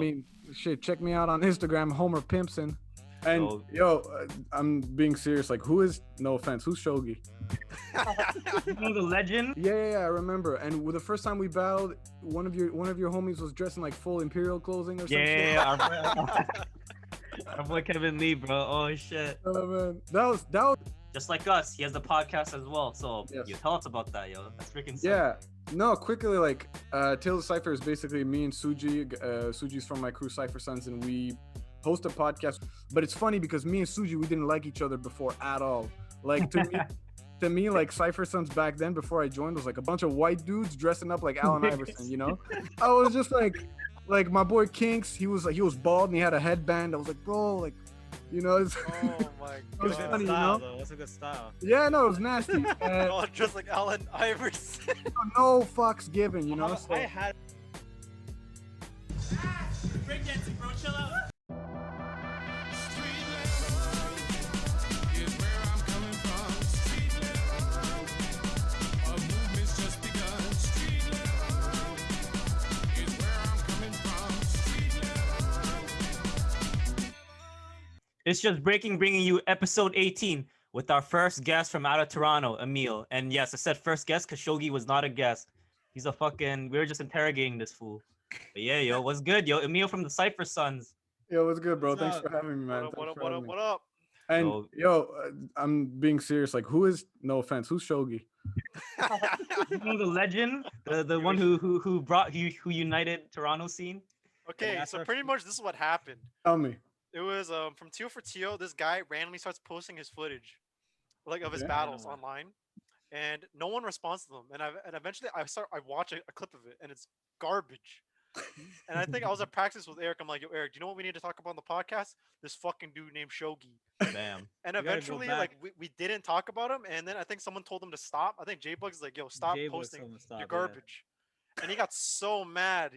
I mean, shit, check me out on Instagram, Homer Pimpson. And I'm being serious. Like, who is? No offense, who's Shogi? You know the legend? Yeah, I remember. And the first time we battled, one of your homies was dressed in like full Imperial clothing or something. Yeah, our boy Kevin Lee, bro. Oh shit. Oh man, that was. Just like us, he has the podcast as well. So Yes. you tell us about that, yo. That's freaking sick. Yeah. No, quickly, like, Tales of Cypher is basically me and Sugy. Suji's from my crew, Cypher Sons, and we host a podcast. But it's funny because me and Sugy, we didn't like each other before at all. Like, to me, like, Cypher Sons back then, before I joined, was like a bunch of white dudes dressing up like Allen Iverson, you know? I was just like my boy Kinks, he was bald and he had a headband. I was like, bro, like, you know, it's, Oh my it was god. funny, you style, know? though. That's a good style. Yeah, no, it was nasty. Oh, just like Allen Iverson. No fucks given, you know? So, I had. Breakdancing, bro. Chill out. It's just breaking, bringing you episode 18 with our first guest from out of Toronto, Emil. And yes, I said first guest because Shogi was not a guest. He's a fucking. We were just interrogating this fool. But yeah, yo, what's good, yo? Emil from the Cypher Sons. yo, what's good, bro? What's Thanks up? for having me, man. What Thanks up, for what having up, me. what up? And yo, I'm being serious. Like, who is? No offense, who's Shogi? You know the legend, the one who united Toronto scene. Okay, that's so our pretty much this is what happened. Tell me. It was from Teo for Teo. This guy randomly starts posting his footage, like of his Yeah. battles online, and no one responds to them. And eventually I watch a clip of it, and it's garbage. And I think I was at practice with Eric. I'm like, yo, Eric, do you know what we need to talk about on the podcast? This fucking dude named Shogi. Bam. And We gotta go eventually, like, back. we didn't talk about him. And then I think someone told him to stop. I think J-Bug's is like, yo, stop Jay was posting telling him to stop, your yeah. garbage. And he got so mad.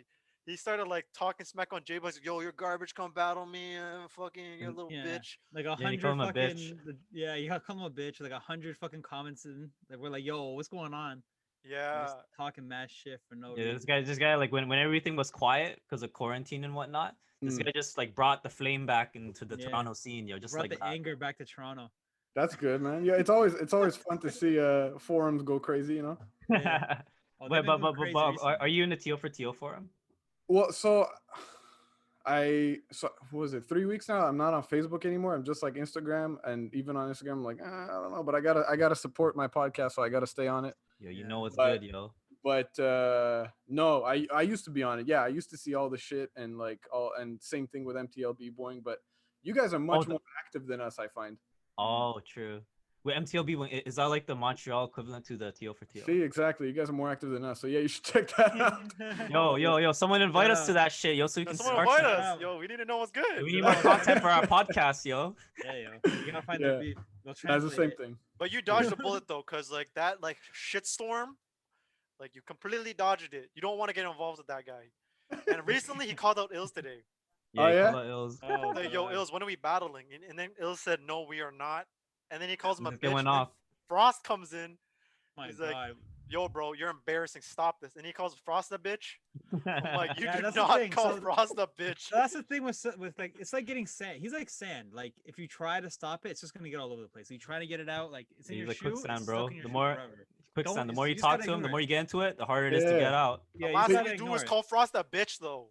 He started like talking smack on J-Bug's. Yo, you're garbage. Come battle me. Fucking, you're a little Yeah. bitch. Like you 100 call him a fucking. bitch. Yeah, you gotta call him a bitch. Like 100 fucking comments in. Like we're like, yo, what's going on? We're Yeah. just talking mad shit for no Yeah, reason. this guy, like when everything was quiet because of quarantine and whatnot, this Mm. guy just like brought the flame back into the Yeah. Toronto scene, yo. Just Brought like the that. anger back to Toronto. That's good, man. Yeah, it's always fun to see forums go crazy, you know. Yeah. Oh, But they've been going crazy are recently. you in the Teal for Teal forum? Well, so what was it, 3 weeks now? I'm not on Facebook anymore. I'm just like Instagram, and even on Instagram, I'm like, I don't know, but I gotta support my podcast, so I gotta stay on it. Yo, you Yeah. know what's But- good, yo. But no, I used to be on it. Yeah, I used to see all the shit and like and same thing with MTLB boing. But you guys are much more active than us, I find. Oh, true. With MTLB, is that like the Montreal equivalent to the Teal for Teal? See, exactly. You guys are more active than us, so yeah, you should check that out. Yo, someone invite us Yeah. to that shit, yo, so we Now can someone start. invite some- us. out. Yo, we need to know what's good. We need more content for our podcast, yo. Yeah, yo. You gotta find Yeah. their beat. They'll That's the translate same it. thing. But you dodged the bullet though, cause like that like shitstorm, like you completely dodged it. You don't want to get involved with that guy. And recently he called out Ills today. Oh, yeah? call it Ills. Oh, Like, yo, God. Ills, when are we battling? And then Ills said, no, we are not. And then he calls him a It bitch. went and off. Frost comes in. My He's like, God. yo, bro, you're embarrassing. Stop this. And he calls Frost a bitch. I'm like, you Yeah, do that's the not thing, call so- Frost a bitch. So that's the thing with like it's like getting sand. He's like sand. Like if you try to stop it, it's just gonna get all over the place. So you try to get it out, like it's in He's your like shoe. quicksand, it's bro. stuck in your The shoe more- forever. Quicksand. Don't- The more you you just gotta talk to him, the ignore more it. you get into it, the harder it is to Yeah. get out. The you last just thing gotta you do ignore is it. call Frost a bitch, though.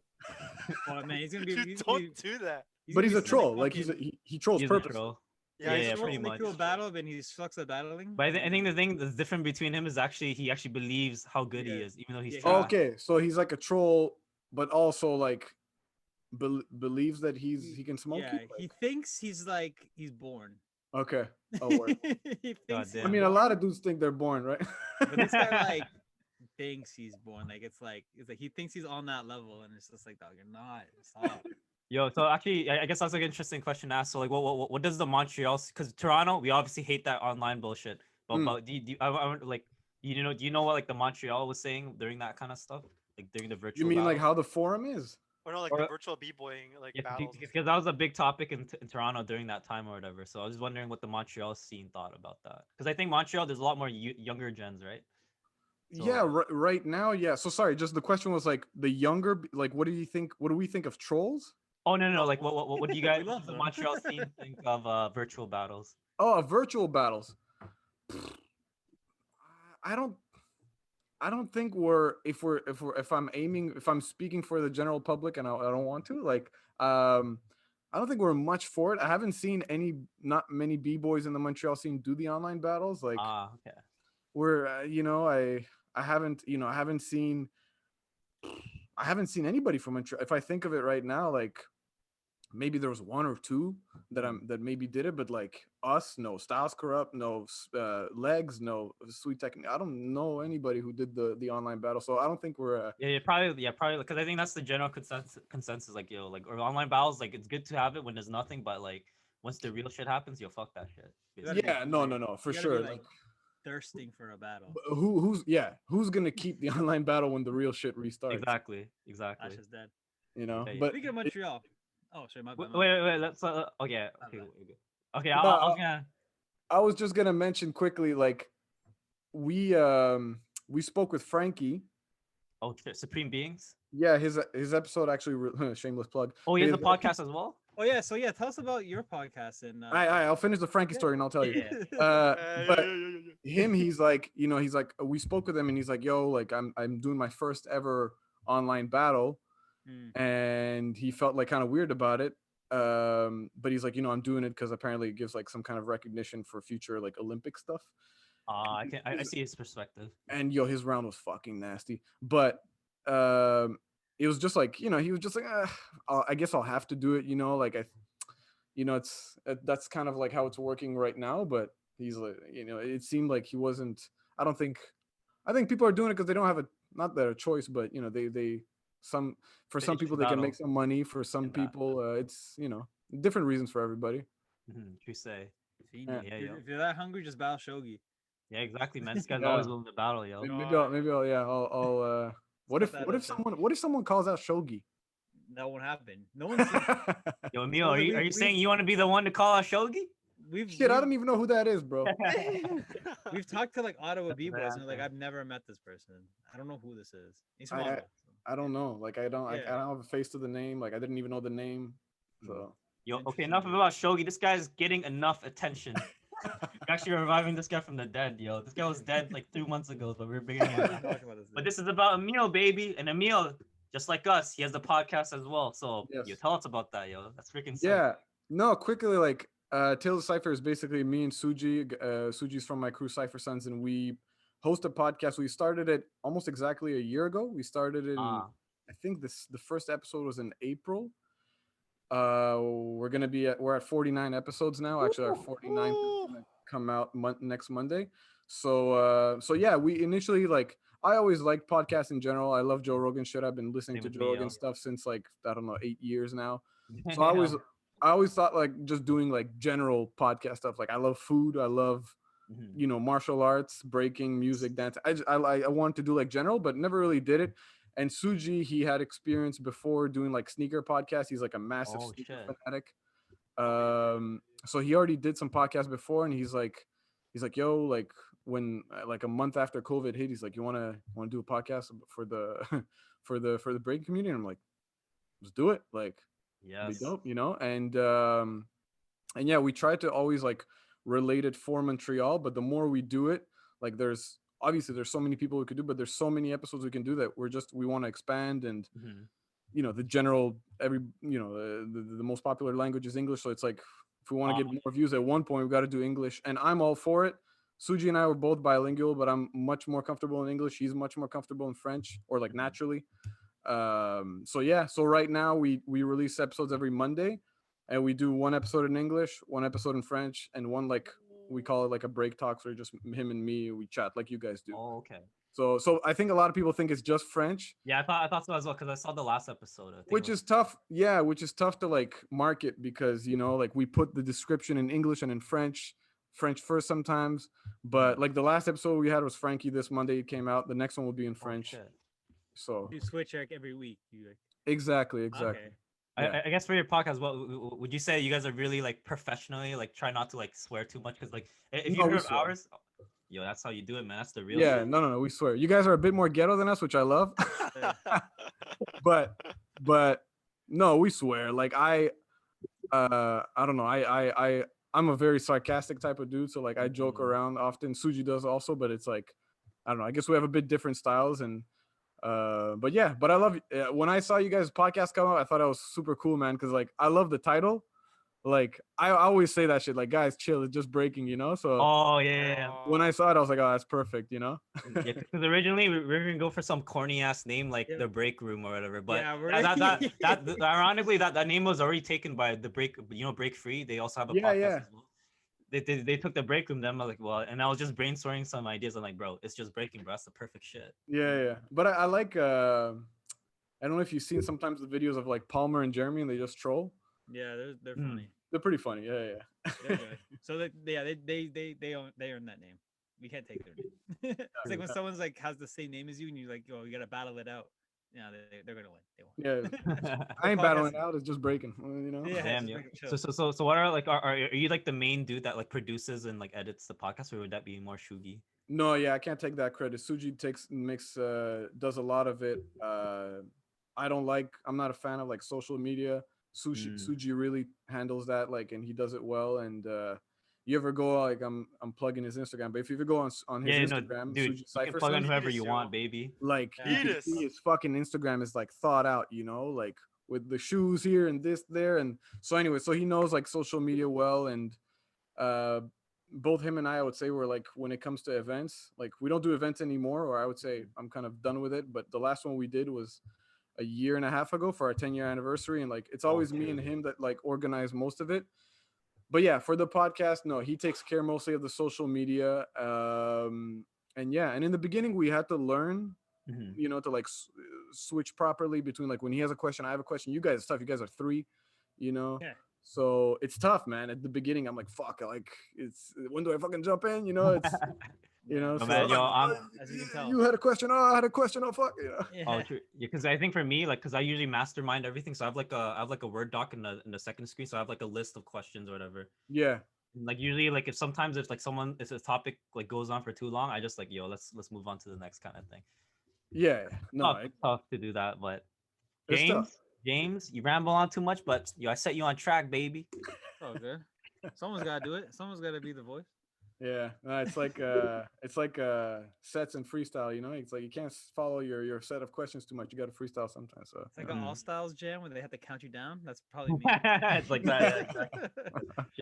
Oh man, he's gonna be. You He's gonna don't be do that. he's But gonna he's be a so troll. Like fucking- he trolls He's a purposely. troll. Yeah, Yeah, he's pretty trolling. much. Cool battle, then he sucks at battling. But I think the thing that's different between him is he actually believes how good he Yeah. is, even though he's Yeah, trash. Okay, so he's like a troll, but also like believes that he can smoke Yeah, you. he Like, thinks he's like he's born. okay. Oh, word. He thinks damn. I mean, a lot of dudes think they're born, right? But this guy like thinks he's born. Like it's like he thinks he's on that level, and it's just like, dog, you're not. Stop. Yo, so actually, I guess that's like an interesting question to ask. So, like, what does the Montreal? Because Toronto, we obviously hate that online bullshit. But Mm. but like do you know what like the Montreal was saying during that kind of stuff, like during the virtual? You mean like battles? how the forum is? Or no, like Or- the virtual b-boying like Yeah, battles. because that was a big topic in Toronto during that time or whatever. So I was just wondering what the Montreal scene thought about that. Because I think Montreal, there's a lot more younger gens, right? Yeah, right now, yeah. So sorry, just the question was like the younger, like, what do you think? What do we think of trolls? Oh no. Like what do you guys We love the them. Montreal scene think of virtual battles? Oh, virtual battles. I don't. I don't think if I'm aiming, if I'm speaking for the general public, and I don't want to like, I don't think we're much for it. I haven't seen not many b-boys in the Montreal scene do the online battles. Like, Okay. we're, I haven't, I haven't seen anybody from Montreal. If I think of it right now, like maybe there was one or two that maybe did it, but like us, no. Styles Corrupt, no. Legs, no. Sweet Technique. I don't know anybody who did the online battle, so I don't think we're. Yeah, probably because I think that's the general consensus. Like like or online battles, like it's good to have it when there's nothing, but like once the real shit happens, you'll fuck that shit. You gotta be Yeah, no, hungry. no, for You gotta sure. be, like, thirsting for a battle. Who's gonna keep the online battle when the real shit restarts? Exactly. Ash is dead. Yeah. But Speaking of Montreal, oh sorry, my bad. Wait. Let's okay. Okay. No, I was gonna. I was just gonna mention quickly, like we spoke with Frankie. Oh, Supreme Beings. Yeah, his episode actually shameless plug. Oh, he has a His- podcast as well. Oh yeah, so tell us about your podcast and. I'll finish the Frankie story and I'll tell you. But him, he's like, we spoke with him and he's like, yo, like I'm doing my first ever online battle, and he felt like kind of weird about it. But he's like, I'm doing it because apparently it gives like some kind of recognition for future like Olympic stuff. I see his perspective. And his round was fucking nasty, but it was just like, he was just like, I guess I'll have to do it, like it's that's kind of like how it's working right now. But he's like, it seemed like he wasn't. I think people are doing it because they don't have not that a choice, but some people they can make some money. For some people, it's different reasons for everybody. True say. If you're that hungry, just battle Shogi. Yeah, exactly, man. This guy's always willing to battle, yo. Maybe I'll what if someone calls out Shogi? That won't happen. No one's. Yo, Emil, are you saying you want to be the one to call out Shogi? I don't even know who that is, bro. We've talked to like Ottawa b-boys and like I've never met this person. I don't know who this is. He's from Ottawa. I don't know. Like I don't have a face to the name. Like I didn't even know the name. So yo, okay, enough about Shogi. This guy's getting enough attention. We're actually reviving this guy from the dead, yo. This guy was dead like 3 months ago, but we're bringing him back. But this is about Emil, baby, and Emil, just like us, he has the podcast as well. So you tell us about that, yo. That's freaking sick. Yeah. No, quickly, like Tales of Cypher is basically me and Sugy. Sugy's from my crew, Cypher Sons, and we host a podcast. We started it almost exactly a year ago. We started it in, I think the first episode was in April. We're at 49 episodes now. Actually, our 49th gonna come out next Monday. So yeah, we initially, like, I always liked podcasts in general. I love Joe Rogan shit. I've been listening to Joe Rogan stuff since like, I don't know, 8 years now. So I always thought like just doing like general podcast stuff. Like I love food. I love, martial arts, breaking, music, dance. I wanted to do like general, but never really did it. And Sugy, he had experience before doing like sneaker podcasts. He's like a massive sneaker fanatic. So he already did some podcasts before, and he's like, yo, like when like a month after COVID hit, he's like, you wanna do a podcast for the for the breaking community? And I'm like, let's do it. Like, be dope, and yeah, we try to always like relate it for Montreal, but the more we do it, like there's so many people we could do, but there's so many episodes we can do that we want to expand. And the general the most popular language is English, so it's like if we want to get more views at one point, we've got to do English, and I'm all for it. Sugy and I were both bilingual, but I'm much more comfortable in English. He's much more comfortable in French, or like naturally. So right now we release episodes every Monday, and we do one episode in English, one episode in French, and one, like, we call it like a break talk, where just him and me, we chat like you guys do. Oh, okay. So I think a lot of people think it's just French. Yeah, I thought so as well, because I saw the last episode. Which is tough. Yeah, which is tough to like market, because like we put the description in English and in French first sometimes. But like the last episode we had was Frankie. This Monday it came out. The next one will be in French. So you switch like every week. Exactly. Okay. I guess for your podcast, what would you say you guys are really like professionally, like try not to like swear too much? Because like if you heard ours, yo, that's how you do it, man. That's the real Yeah, shit. no, we swear. You guys are a bit more ghetto than us, which I love. but but no, we swear. Like I don't know. I'm a very sarcastic type of dude, so like I joke around often. Suji does also, but it's like I don't know. I guess we have a bit different styles, and but yeah, but I love when I saw you guys' podcast come out, I thought that was super cool, man, because like I love the title. Like I always say that shit, like guys, chill, it's just breaking, you know. So Oh yeah. when I saw it, I was like, oh, that's perfect, you know. Yeah, because originally we were gonna go for some corny ass name like Yeah. the Break Room or whatever, but Yeah, that ironically that name was already taken by the Break, Break Free. They also have a podcast Yeah. as well. They took the Break Room. Then I was like, well, and I was just brainstorming some ideas. I'm like, bro, it's just breaking, bro. That's the perfect shit. Yeah. But I like I don't know if you've seen sometimes the videos of like Palmer and Jeremy, and they just troll. Yeah, they're Mm. funny. They're pretty funny. Yeah. They're good. So they earn that name. We can't take their name. It's like when someone's like has the same name as you, and you're like, oh, you gotta battle it out. Yeah, they're gonna win. They won. Yeah. I ain't battling out. It's just breaking. You know. Yeah. Damn, just yo. make it chill. So what are like are you like the main dude that like produces and like edits the podcast, or would that be more Shogi? No, yeah, I can't take that credit. Suji does a lot of it. I'm not a fan of like social media. Suji really handles that, like, and he does it well. And you ever go like I'm plugging his Instagram, but if you ever go on his Instagram, dude, Suji you Cypher can plug in Sons, whoever Yes, you yo. want, baby. like you can Yes. see his fucking Instagram is like thought out, you know, like with the shoes here and this there. And so anyway, so he knows like social media well, and both him and I would say we're like when it comes to events, like we don't do events anymore, or I would say I'm kind of done with it. But the last one we did was a year and a half ago for our 10-year anniversary, and like it's always me and him that like organize most of it. But yeah, for the podcast, no, he takes care mostly of the social media. And yeah, and in the beginning we had to learn, you know, to like switch properly between like when he has a question, I have a question. You guys, it's tough. You guys are three, you know. Yeah. So it's tough, man. At the beginning, I'm like, fuck, like it's when do I fucking jump in? You know, it's you know. No, So, man, yo, as you can tell. you had a question. Oh, I had a question. Oh, fuck. You know? Yeah. Oh, true. Yeah, because I think for me, like, because I usually mastermind everything, so I have like a Word doc in the second screen, so I have like a list of questions or whatever. Yeah. And, like usually, like if sometimes if a topic like goes on for too long, I just like yo, let's move on to the next kind of thing. Yeah. No, Tough to do that, but it's tough. James, you ramble on too much, but yo, I set you on track, baby. Oh, good. Someone's gotta do it. Someone's gotta be the voice. Yeah, no, it's like sets and freestyle. You know, it's like you can't follow your set of questions too much. You got to freestyle sometimes. So It's like an all styles jam where they have to count you down. That's probably me. It's like that. Yeah, exactly.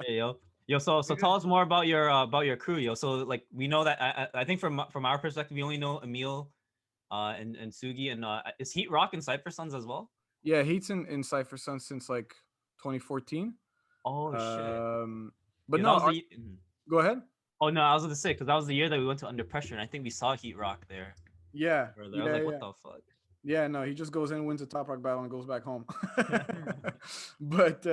Yeah, yo. So tell us more about your crew, yo. So like we know that I think from our perspective, we only know Emil, and Sugi, and is Heatrock and Cypher Sons as well? yeah, Heat's in Cypher Sons since like 2014. Oh shit. But Yeah, no, that was go ahead. Oh no, I was gonna say because that was the year that we went to Under Pressure, and I think we saw Heatrock there. Yeah, I was like, what the fuck? Yeah, no, he just goes in, wins a top rock battle, and goes back home. But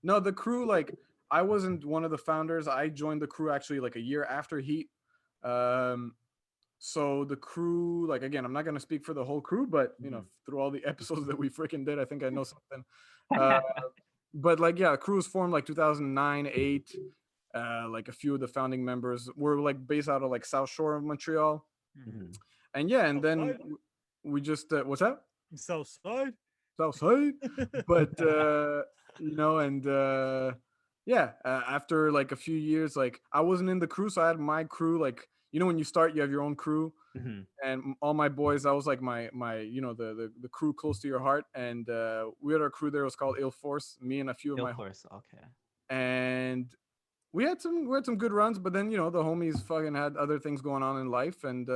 no, the crew, like, I wasn't one of the founders. I joined the crew actually like a year after Heat. So the crew, like, again, I'm not gonna speak for the whole crew, but you know, through all the episodes that we freaking did, I think I know something. But like, yeah, crew was formed like 2009, 8. Like a few of the founding members were like based out of like South Shore of Montreal. And yeah, and then we just what's that? Southside. Southside. But you know, and yeah, after like a few years, like I wasn't in the crew, so I had my crew. Like, you know, when you start, you have your own crew, and all my boys. That was like my you know, the crew close to your heart. And we had our crew there. It was called Ill Force. Me and a few of my Force. Okay. And we had some good runs, but then, you know, the homies fucking had other things going on in life, and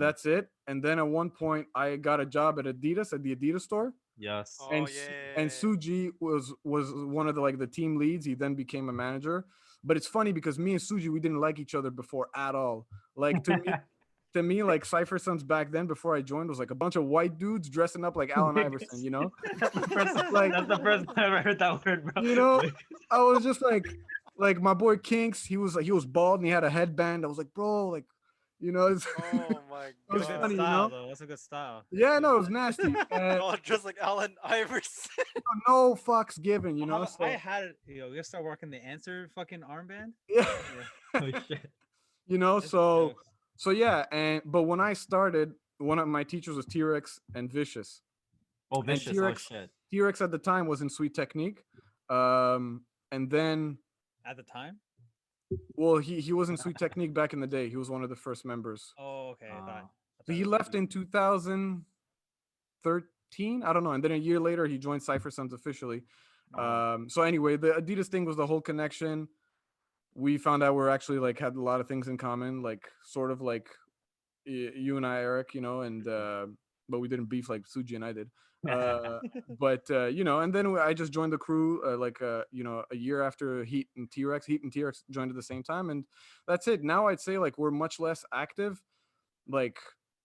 that's it. And then at one point I got a job at Adidas, at the Adidas store. Yes. Oh, And Suji was one of the like the team leads. He then became a manager. But it's funny because me and Suji, we didn't like each other before at all. Like to me, like Cypher Sons back then, before I joined, was like a bunch of white dudes dressing up like Allen Iverson, you know? That's the first time I ever heard that word, bro. You know, I was just like my boy Kinks, he was bald and he had a headband. I was like, bro, like, you know, it's, Oh my it was god. funny, you Style, know? though. That's a good style. Yeah, no, it was nasty. Oh, just like Allen Iverson. No fucks given, you know. I So, had it. You know, we gotta start working the answer fucking armband. yeah. Oh shit. You know, That's so jokes. so yeah, but when I started, one of my teachers was T-Rex and Vicious. Oh, And vicious. Oh shit. T-Rex at the time was in Sweet Technique. And then At the time. well, he was in Sweet Technique back in the day. He was one of the first members. Oh, okay. I Ah. So thought he it was left you. in 2013. I don't know. And then a year later, he joined Cypher Sons officially. So anyway, the Adidas thing was the whole connection. We found out we're actually like had a lot of things in common, like sort of like you and I, Eric, you know, and but we didn't beef like Suji and I did. But you know, and then I just joined the crew you know, a year after Heat and T-Rex. Heat and T-Rex joined at the same time, and that's it. Now I'd say like we're much less active. Like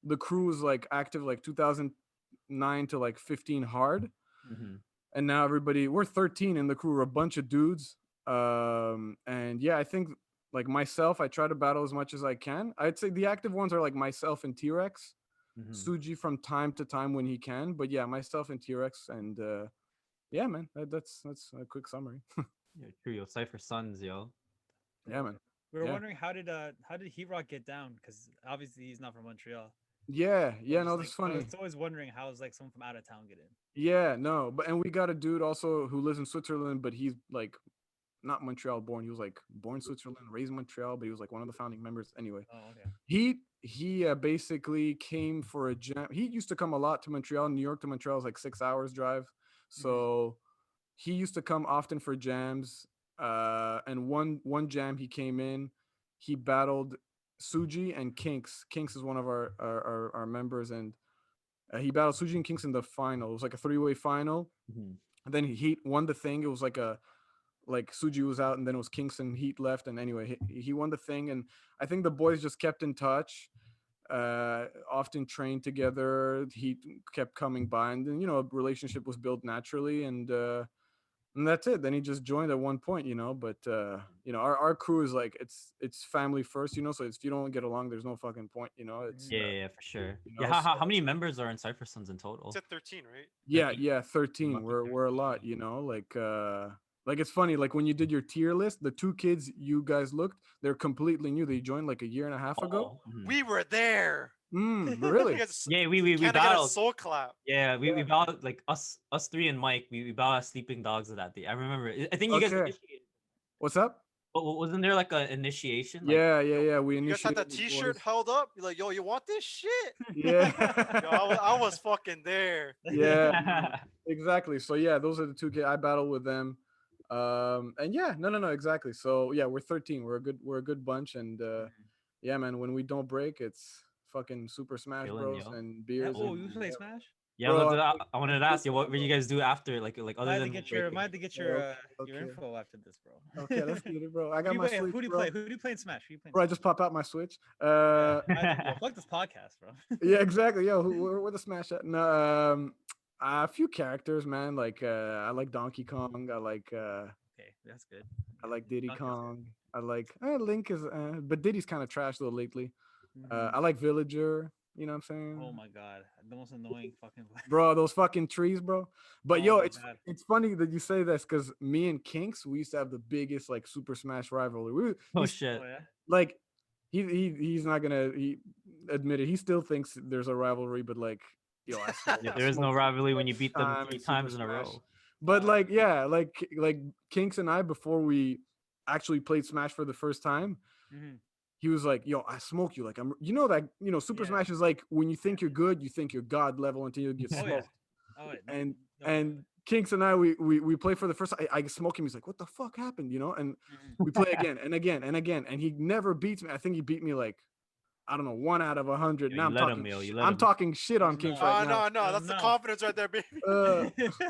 the crew was like active like 2009 to like 15 hard, Mm-hmm. and now we're 13 in the crew. We're a bunch of dudes. And yeah, I think like myself, I try to battle as much as I can. I'd say the active ones are like myself and T-Rex, Mm-hmm. Suji from time to time when he can. But yeah, myself and T-Rex, and yeah, man, that's a quick summary. Yeah, true, yo. Cypher Sons, yo. Yeah, man. We were Yeah. wondering how did Heatrock get down? Because obviously he's not from Montreal. Yeah, yeah, Just, no, like, that's funny. I was always wondering how is like someone from out of town get in. Yeah, no, but and we got a dude also who lives in Switzerland, but he's like not Montreal born. He was like born in Switzerland, raised in Montreal, but he was like one of the founding members. Anyway, Oh, okay. he basically came for a jam. He used to come a lot to Montreal. New York to Montreal is like 6 hours drive, so he used to come often for jams. And one jam he came in, he battled Suji and Kinks. Kinks is one of our members, and he battled Suji and Kinks in the final. It was like a 3-way final. Mm-hmm. And then Heat won the thing. It was like Suji was out, and then it was Kinks and Heat left. And anyway, he won the thing, and I think the boys just kept in touch. Often trained together. Heat kept coming by, and then you know a relationship was built naturally, and that's it. Then he just joined at one point, you know. But you know, our crew is like it's family first, you know. So if you don't get along, there's no fucking point, you know. It's Yeah, for sure. you Yeah, know, how many members are in Cypher Sons in total? It's at 13, right? yeah, 13. About We're a lot, you know. Like it's funny. Like when you did your tier list, the two kids you guys looked, they're completely new. They joined like a year and a half ago. Oh, mhm. We were there. Really? Yeah, we Can I get a battled. soul clap? Yeah, we battled like us three and Mike. We battled as sleeping dogs that day. I remember. I think you guys Okay. initiated. What's up? But wasn't there like an initiation? Like, Yeah. We You guys had initiated that the T-shirt boys. held up. You're like, yo, you want this shit? Yeah. Yo, I was fucking there. Yeah. Exactly. So yeah, those are the two kids I battle with them. And yeah, no, exactly. So yeah, we're 13. We're a good bunch, and yeah, man. When we don't break, it's fucking Super Smash Chilling, Bros. yo. And Yeah, beers. oh, and you play Smash? yeah, Bro, look, I wanted to ask you what you guys do after, like I other had to than get your, breaking? might have to get your Okay. info after this, bro. Okay, let's get it, bro. I got Who my do you play? Switch, Who do you bro. play? Who do you play in Smash? Who do you play in Bro, I Smash? just pop out my Switch. Yo, fuck this podcast, bro. Yeah, exactly. Yo, where the Smash at? No, a few characters, man. Like I like Donkey Kong. I like Okay, that's good. I like Diddy Donkey's good. Kong. I like Link is, but Diddy's kind of trash though lately. Mhm. I like Villager. You know what I'm saying? Oh my god, the most annoying fucking. Bro, those fucking trees, bro. But Oh yo, my it's God. it's funny that you say this because me and Kinks, we used to have the biggest like Super Smash rivalry. Oh He's- shit! Oh yeah. like he's not gonna admit it. He still thinks there's a rivalry, but like yo, I swear, Yeah, I there is no smoked rivalry when you beat them time 3 in Super times in a Smash. row. But like yeah, like Kinks and I before we actually played Smash for the first time, Mhm. he was like, "Yo, I smoke you." Like I'm, you know that Super Yeah. Smash is like when you think you're good, you think you're god level until you get Oh smoked. yeah. Oh yeah. And no, and Kinks and I we play for the first. I smoke him. He's like, "What the fuck happened?" You know, and Mhm. we play again and again and again, and he never beats me. I think he beat me like I don't know 1 out of 100. Yo, Now you I'm let him, talking. yo, you let I'm him. talking shit on No. Kinks right now. No, that's the No. confidence right there, baby.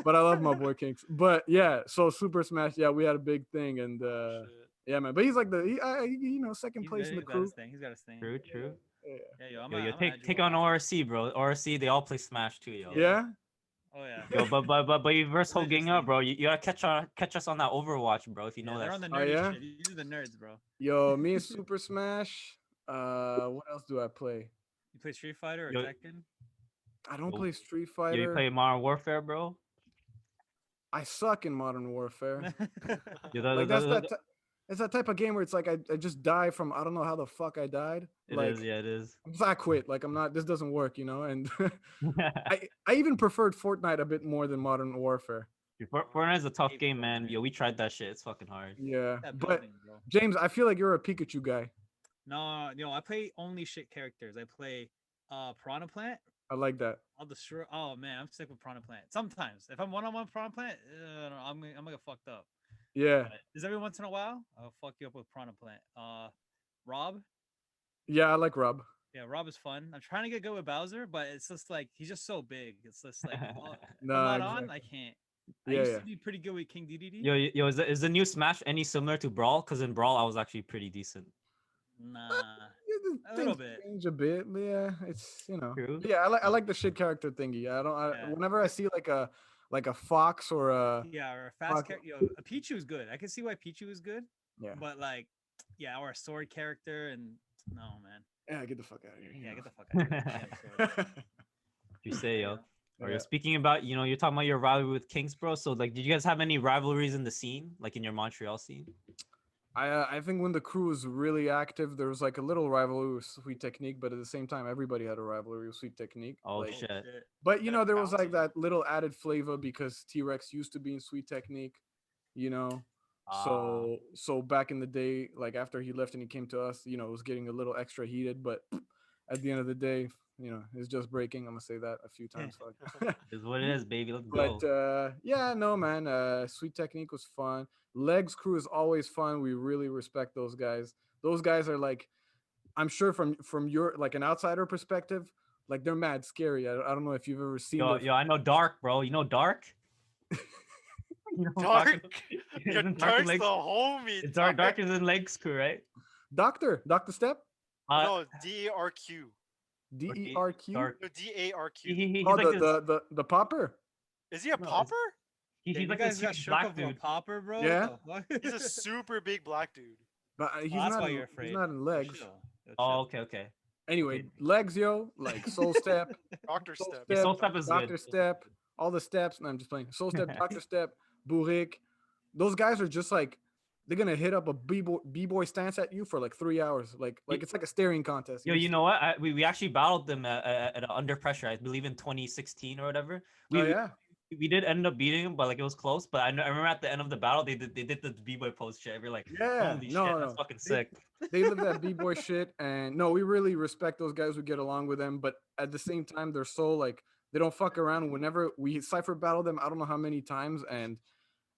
But I love my boy Kinks. But yeah, so Super Smash, yeah, we had a big thing, and Shit. yeah, man. But he's like second He's place good. in the He's got crew. his thing. He's got his thing. True. Yeah. Yeah, yo, I'm Yo, gonna add you take on on WhatsApp. ORC, bro. ORC, they all play Smash too, yo. Yeah. Oh yeah. Yo, but you verse Ho Ging Ah, Religiously. bro. You gotta catch us on that Overwatch, bro. If you know They're that. on the Oh, nerdy yeah? shit. These are the nerds, bro. Yo, me and Super Smash. What else do I play? You play Street Fighter or Yo- Tekken? I don't Yo, play Street Yo, Fighter. you play Modern Warfare, bro. I suck in Modern Warfare. Yo, Like that's that. it's that type of game where it's like I just die from I don't know how the fuck I died. It like is, yeah, it is. I quit. Like I'm not. This doesn't work, you know. And I even preferred Fortnite a bit more than Modern Warfare. Fortnite's a tough Hate game, man. Fortnite. Yo, we tried that shit. It's fucking hard. Yeah, That but building, bro. James, I feel like you're a Pikachu guy. No, I play only shit characters. I play Piranha Plant. I like that. I'll destroy. Oh man, I'm sick with Piranha Plant. Sometimes, if I'm one-on-one Piranha Plant, I'm gonna get fucked up. Yeah, But is every once in a while, I'll fuck you up with Piranha Plant. Rob. yeah, I like Rob. Yeah, Rob is fun. I'm trying to get good with Bowser, but it's just like he's just so big. It's just like if I'm Nah, not on, exactly. I can't. I Yeah, used yeah. to be pretty good with King DDD. Yo, is the new Smash any similar to Brawl? Because in Brawl, I was actually pretty decent. Nah, Yeah, a little things bit. change a bit, but yeah, it's True. Yeah, I like the shit character thingy. I don't. Yeah. Whenever I see like a fox or a Yeah, or a fast fuck- character. A Pichu is good. I can see why Pichu is good, yeah, but like, yeah, or a sword character, and no, man. yeah, get the fuck out of here. Yeah, get the fuck out of here. Damn sword. You say, yo. Or Yeah. you're speaking about, you're talking about your rivalry with Kings, bro. So, like, did you guys have any rivalries in the scene, like in your Montreal scene? I think when the crew was really active, there was like a little rivalry with Sweet Technique, but at the same time, everybody had a rivalry with Sweet Technique. Oh, like, shit. But you know, there was like Bounty. that little added flavor because T-Rex used to be in Sweet Technique, you know. So back in the day, like after he left and he came to us, it was getting a little extra heated. But at the end of the day, it's just breaking. I'm gonna say that a few times. Fuck. Is what it is, baby. Let's go. But yeah, no man. Sweet Technique was fun. Legs crew is always fun. We really respect those guys. Those guys are like, I'm sure from your like an outsider perspective, like they're mad scary. I don't know if you've ever seen. Yo, I know Dark, bro. You know Dark? You know who I'm Dark. talking about? Your Isn't Dark's the Legs- homie. It's Dark is in Legs crew, right? Doctor Step, No, DARQ. DERQ. Dark. No, DARQ. He's Oh, like this. the popper. Is he a No, it's- popper? He's You like guys this got huge shook black up with a dude. popper, bro. Yeah. What the fuck? He's a super big black dude. But he's that's not. why you're afraid. He's not in legs. Chill. Yo, Oh, chill. okay. Anyway, legs, yo, like Soul Step, Doctor Soul Step. Yeah, Soul Step is Doctor good. Step, all the steps. No, I'm just playing. Soul Step, Doctor Step, Burik. Those guys are just like they're gonna hit up a b-boy stance at you for like 3 hours. Like it's like a staring contest. Yo, you know what? We actually battled them at Under Pressure, I believe in 2016 or whatever. Oh yeah. We did end up beating them, but like it was close. But I remember at the end of the battle, they did the b-boy post shit. We're like, Yeah, holy no, shit, no. that's fucking sick. They live that b-boy shit, and no, we really respect those guys. We get along with them, but at the same time, they're so like they don't fuck around. Whenever we Cypher battle them, I don't know how many times, and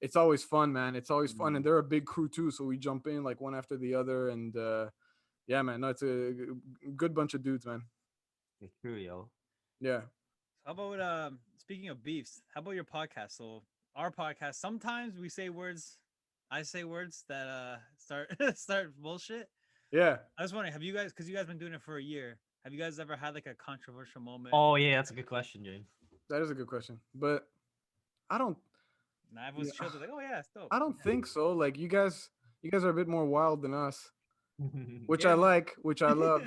it's always fun, man. It's always fun, and they're a big crew too, so we jump in like one after the other, and yeah, man, no, it's a good bunch of dudes, man. It's true, yo. Yeah. How about speaking of beefs? How about your podcast? So our podcast, sometimes we say words. I say words that start bullshit. Yeah. I was wondering, have you guys, because you guys been doing it for a year, have you guys ever had like a controversial moment? Oh yeah, that's a good question, James. That is a good question, but I don't. Nah, everyone's Yeah. chill. They're like, oh yeah, it's dope. I don't think so. Like you guys are a bit more wild than us, which I Yeah. like, which I love.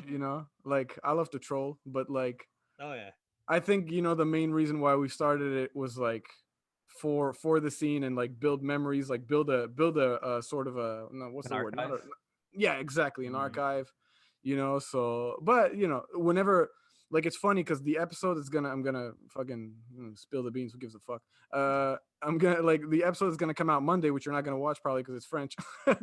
Like I love to troll, but like Oh yeah. I think the main reason why we started it was like for the scene and like build memories, like build a sort of a no, what's An the word? archive? Yeah, exactly, an Mhm. archive. So but whenever like it's funny because the episode is I'm gonna fucking spill the beans. Who gives a fuck? I'm gonna like the episode is gonna come out Monday, which you're not gonna watch probably because it's French. I'll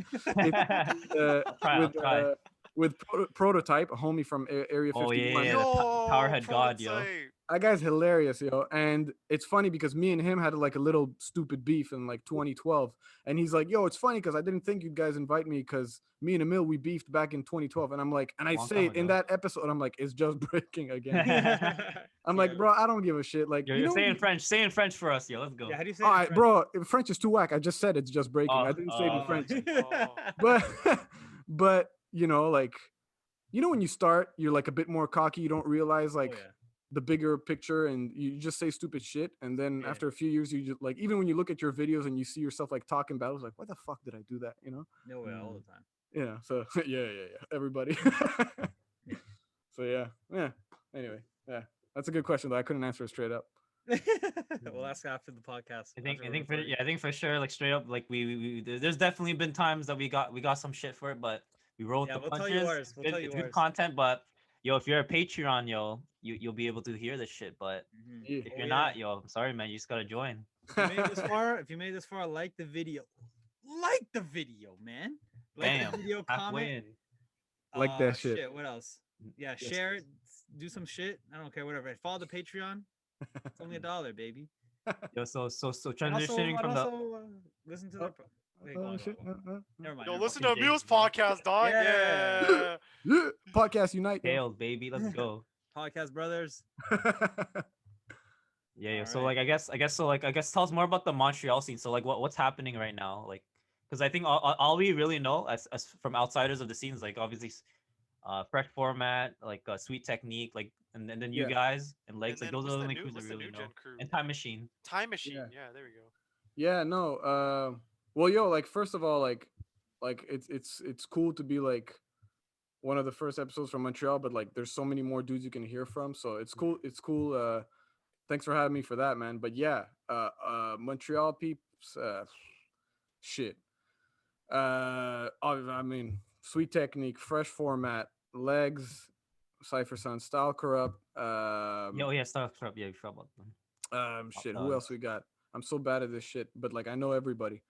try. With Prototype, a homie from Area 51. Oh, yeah. Yo, Powerhead God, yo. prototype. That guy's hilarious, yo. And it's funny because me and him had like a little stupid beef in like 2012. And he's like, yo, it's funny because I didn't think you guys invite me because me and Emil, we beefed back in 2012. And I'm like, and I Long say time it in ago. that episode, I'm like, it's just breaking again. I'm Yeah. like, bro, I don't give a shit. Like, You're saying French. Say in French for us, yo. Let's go. Yeah, how do you say all it in right, French? bro, French is too whack. I just said it's just breaking. I didn't say it in Oh, French. Oh. But like, when you start, you're like a bit more cocky. You don't realize like Oh, yeah. the bigger picture, and you just say stupid shit. And then Yeah. after a few years, you just like, even when you look at your videos and you see yourself like talking battles, like, why the fuck did I do that? No way, all the time. Yeah. So yeah. Everybody. So yeah. Anyway, yeah, that's a good question though. I couldn't answer it straight up. We'll ask after the podcast. I think after I we're think for recording. yeah, I think for sure, like straight up, like there's definitely been times that we got some shit for it, but we rolled Yeah, the we'll tell punches. you ours. We'll tell you It's good ours. content, but yo, if you're a Patreon, yo, you'll be able to hear this shit. But Mhm. Yeah. if Oh, you're yeah. not, yo, I'm sorry, man, you just gotta join. If you made this far, like the video. Like the video, man. Like Bam, the video, comment. halfway in. Like that shit. What else? Yeah, Yes. share it. Do some shit. I don't care. Whatever. Follow the Patreon. It's only $1, baby. Yo, so And also, transitioning from the listen to Oh, their. Wait, go Oh on, shit. go on. Never mind. Yo, never listen mind. to Jay. Emil's podcast, dog. Yeah. Yeah. Yeah. Podcast unite. yo. tails, baby, let's go. Podcast brothers. Yeah. So Alright. like I guess tell us more about the Montreal scene. So like what's happening right now? Like because I think all we really know as from outsiders of the scenes, like obviously fresh format, like sweet technique, like and then you Yeah. guys and legs, And like then those what's are the the only new crews I what's the really new know. gen crew? And Time Machine. Time Machine. Yeah. Yeah, there we go. Yeah, no. Well, yo, like first of all, like it's cool to be like one of the first episodes from Montreal, but like there's so many more dudes you can hear from, so it's cool. It's cool. Thanks for having me for that, man. But yeah, Montreal peeps, shit. I mean, sweet technique, fresh format, legs, Cypher Sons, style corrupt. Yeah, start up. Yeah, we forgot about them. Shit. Who else we got? I'm so bad at this shit, but like I know everybody.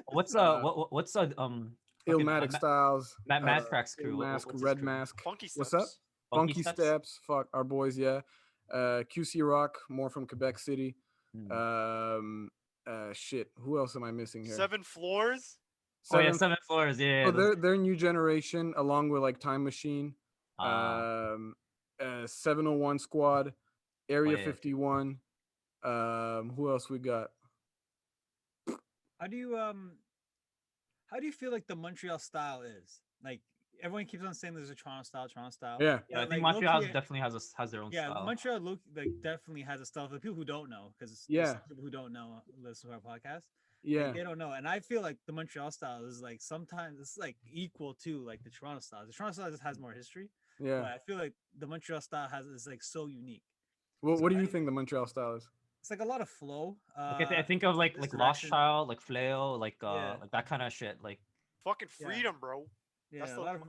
What's Uh, what's fucking, Illmatic Styles, Mad Tracks Ill crew? Mask, What's his Red crew? Mask. Funky What's steps. up? Funky Funky Steps? Steps. Fuck our boys, yeah. QC Rock, more from Quebec City. Shit. Who else am I missing here? 7 floors. Oh yeah, Seven. 7 floors. Yeah. So those- they're new generation, along with like Time Machine, Ah, 701 Squad, Area yeah. 51. Who else we got? How do you feel like the Montreal style is? Like everyone keeps on saying there's a Toronto style, Yeah. Yeah, I but, think like, Montreal low-key, definitely has their own yeah, style. Montreal like definitely has a style for people who don't know, because Yeah. people who don't know listen to our podcast. Yeah. Like, they don't know, and I feel like the Montreal style is like sometimes it's like equal to like the Toronto style. The Toronto style just has more history, but Yeah. I feel like the Montreal style is like so unique. What do you I- think the Montreal style is? It's like a lot of flow. Like, I think of like Lost misdirection. Child, like Flail, like Yeah. like that kind of shit. Like Fucking Yeah. freedom, bro. Yeah, That's a the- lot of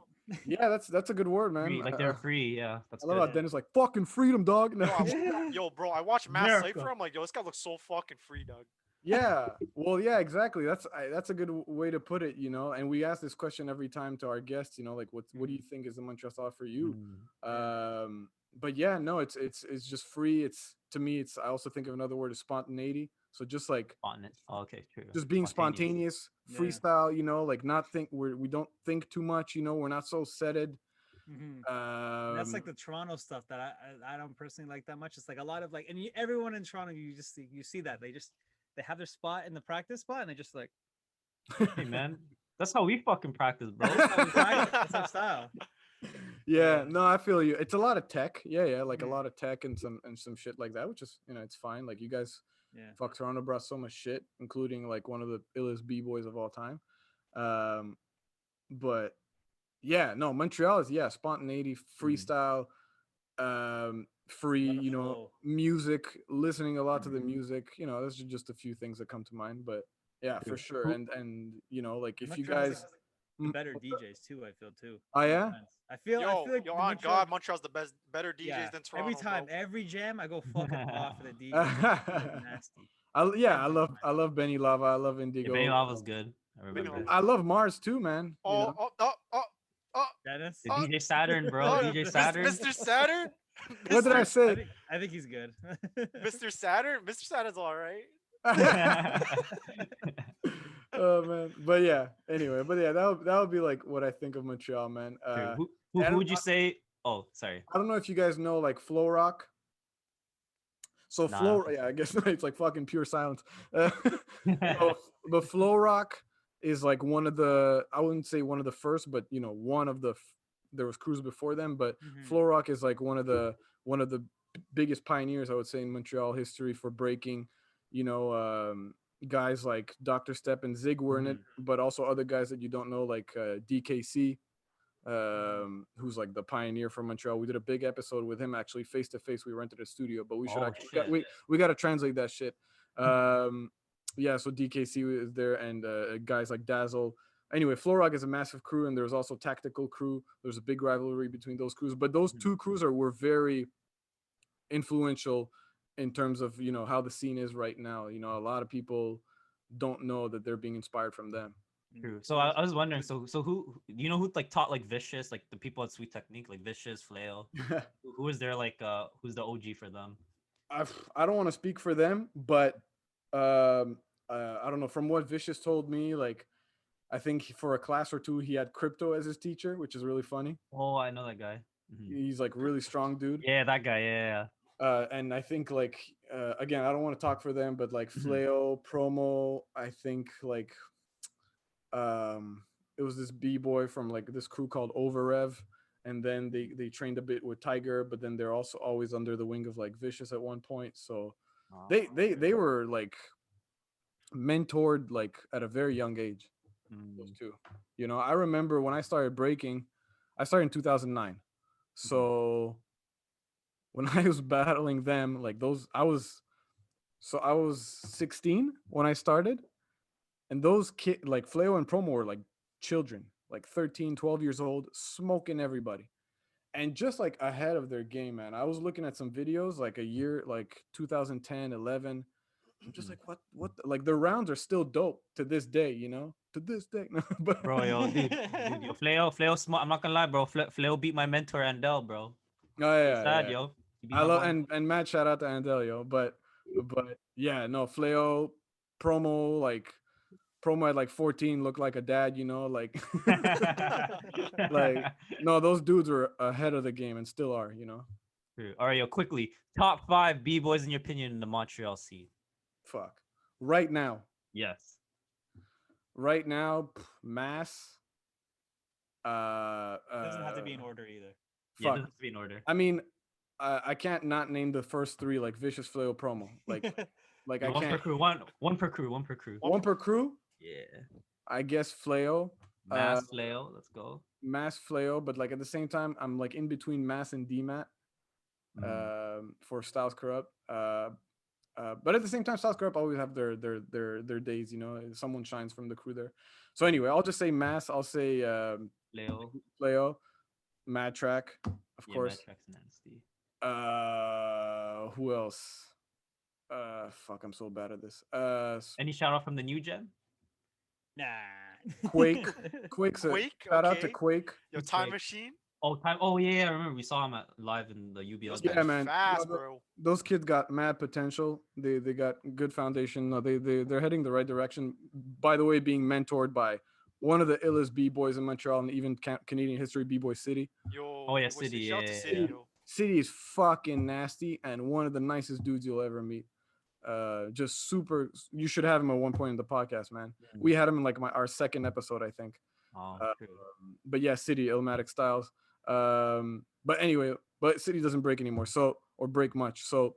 Yeah, that's a good word, man. free, like they're free. Yeah, that's I love good. how Dennis like fucking freedom, dog. No. Yo, yo, bro, I watched Mass America. Cypher. I'm like, yo, this guy looks so fucking free, dog. Yeah. Well, yeah, exactly. That's a good way to put it, you know. And we ask this question every time to our guests, you know, like what do you think is the Montreal style for you? Mm. But yeah, no, it's just free. It's to me, it's I also think of another word is spontaneity. So just like Oh, okay, true. just being spontaneous, Yeah. freestyle, you know, like not think we don't think too much, you know, we're not so setted. Mhm. And that's like the Toronto stuff that I don't personally like that much. It's like a lot of like, and everyone in Toronto, you see that they have their spot in the practice spot, and they just like Hey man, that's how we fucking practice, bro. that's how we practice. That's our style. Yeah, no, I feel you. It's a lot of tech. Yeah, like Mhm. a lot of tech and some shit like that, which is, you know, it's fine. Like you guys Yeah. fuck Toronto brought so much shit, including like one of the illest B-boys of all time. But yeah, no, Montreal is spontaneity, freestyle, free, Lot of you know, flow. music, listening a lot to the music. You know, those are just a few things that come to mind. But yeah, for sure. And you know, like if you Montreal's guys the better DJs too, I feel too. Oh yeah? sometimes. I feel Yo, like yo, the on Montreal- God, Montreal's the better DJs yeah, than Toronto. every time, bro. every jam, I go fucking off for the DJ. Nasty. I Every love Benny Lava. I love Yeah, Indigo. Benny Lava's good. I Benny remember. Lava. I love Mars too, man. You Oh, know? oh, Dennis. The DJ Saturn, bro. oh, DJ Mis- Saturn. Mr. Saturn. What did I Mr. say? I think he's good. Mr. Saturn. Mr. Saturn's all right. Oh man, but yeah. Anyway, but yeah, that would be like what I think of Montreal, man. True. Who and would you say? Oh, sorry. I don't know if you guys know like Flow Rock. So Nah. Flow, yeah, I guess it's like fucking pure silence. So, but Flow Rock is like one of the, I wouldn't say one of the first, but you know, one of the there was crews before them, but Mhm. Flow Rock is like one of the biggest pioneers, I would say, in Montreal history for breaking. You know, guys like Dr. Step and Zig were in it, but also other guys that you don't know, like DKC. who's like the pioneer from Montreal. We did a big episode with him actually face to face. We rented a studio, but we should Oh, actually shit. we got to translate that shit. Yeah, so DKC is there, and guys like Dazzle. Anyway, Florog is a massive crew, and there's also Tactical Crew. There's a big rivalry between those crews, but those two crews were very influential in terms of how the scene is right now. A lot of people don't know that they're being inspired from them. True. So I was wondering, so who who like taught like Vicious, like the people at Sweet Technique, like Vicious, Flail? Who is there like who's the OG for them? I don't want to speak for them, but I don't know. From what Vicious told me, like I think for a class or two he had Crypto as his teacher, which is really funny. Oh, I know that guy. Mhm. He's like really strong dude. Yeah, that guy. Yeah. And I think like again, I don't want to talk for them, but like Mhm. Flail, Promo, I think like it was this b-boy from like this crew called Overrev, and then they trained a bit with Tiger, but then they're also always under the wing of like Vicious at one point. So they were like mentored like at a very young age, those two. I remember when I started breaking, I started in 2009. So when I was battling them, like I was 16 when I started, and those kids like Flail and Promo were like children, like 13, 12 years old, smoking everybody. And just like ahead of their game, man. I was looking at some videos like a year, like 2010, 11. I'm just like, what? Like the rounds are still dope to this day, to this day. But Bro, dude, yo, Flail, smart. I'm not gonna lie, bro. Flail beat my mentor Andel, bro. oh yeah, Sad, yeah. yo. He beat I my love boy. and Matt, shout out to Andelio, but yeah, no, Flail, Promo, like Promo at like 14 looked like a dad, like like no, those dudes were ahead of the game and still are. True. All right, yo, quickly. Top 5 B-boys in your opinion in the Montreal scene. Fuck. Right now, Yes. Mass. Doesn't have to be in order either. Yeah, it Fuck. doesn't have to be in order. I mean, I can't not name the first three like Vicious, Flail, Promo. Like Yeah, I one per can't. crew. One per crew. One per crew. One per crew. Yeah. I guess Flail. Mass Flail. Let's go. Mass Flail, but like at the same time, I'm like in between Mass and DMAT. For Styles Corrupt. But at the same time, Styles Corrupt always have their days. Someone shines from the crew there. So anyway, I'll just say Mass. I'll say Flail, Mad Track, of course. Mad Track's nasty. Who else? Fuck, I'm so bad at this. Any shout out from the new gen? Nah. Quake. Quake. Shout out to Okay. Quake. Your Time Quake. Machine. Oh, time. Oh yeah, I remember we saw him live in the UBL. Those Yeah, guys man. fast, No, bro. Those kids got mad potential. They got good foundation. No, they're heading the right direction. By the way, being mentored by one of the illest b-boys in Montreal and even Canadian history, B-Boy City. Yo. Oh, yeah, Bboy City, Shout out to yeah, City, yeah. yo. City is fucking nasty and one of the nicest dudes you'll ever meet. Just super. You should have him at one point in the podcast, man. We had him in like our second episode, I think. Oh, true. But yeah, City, Illmatic Styles. But anyway, but City doesn't break anymore, or break much. So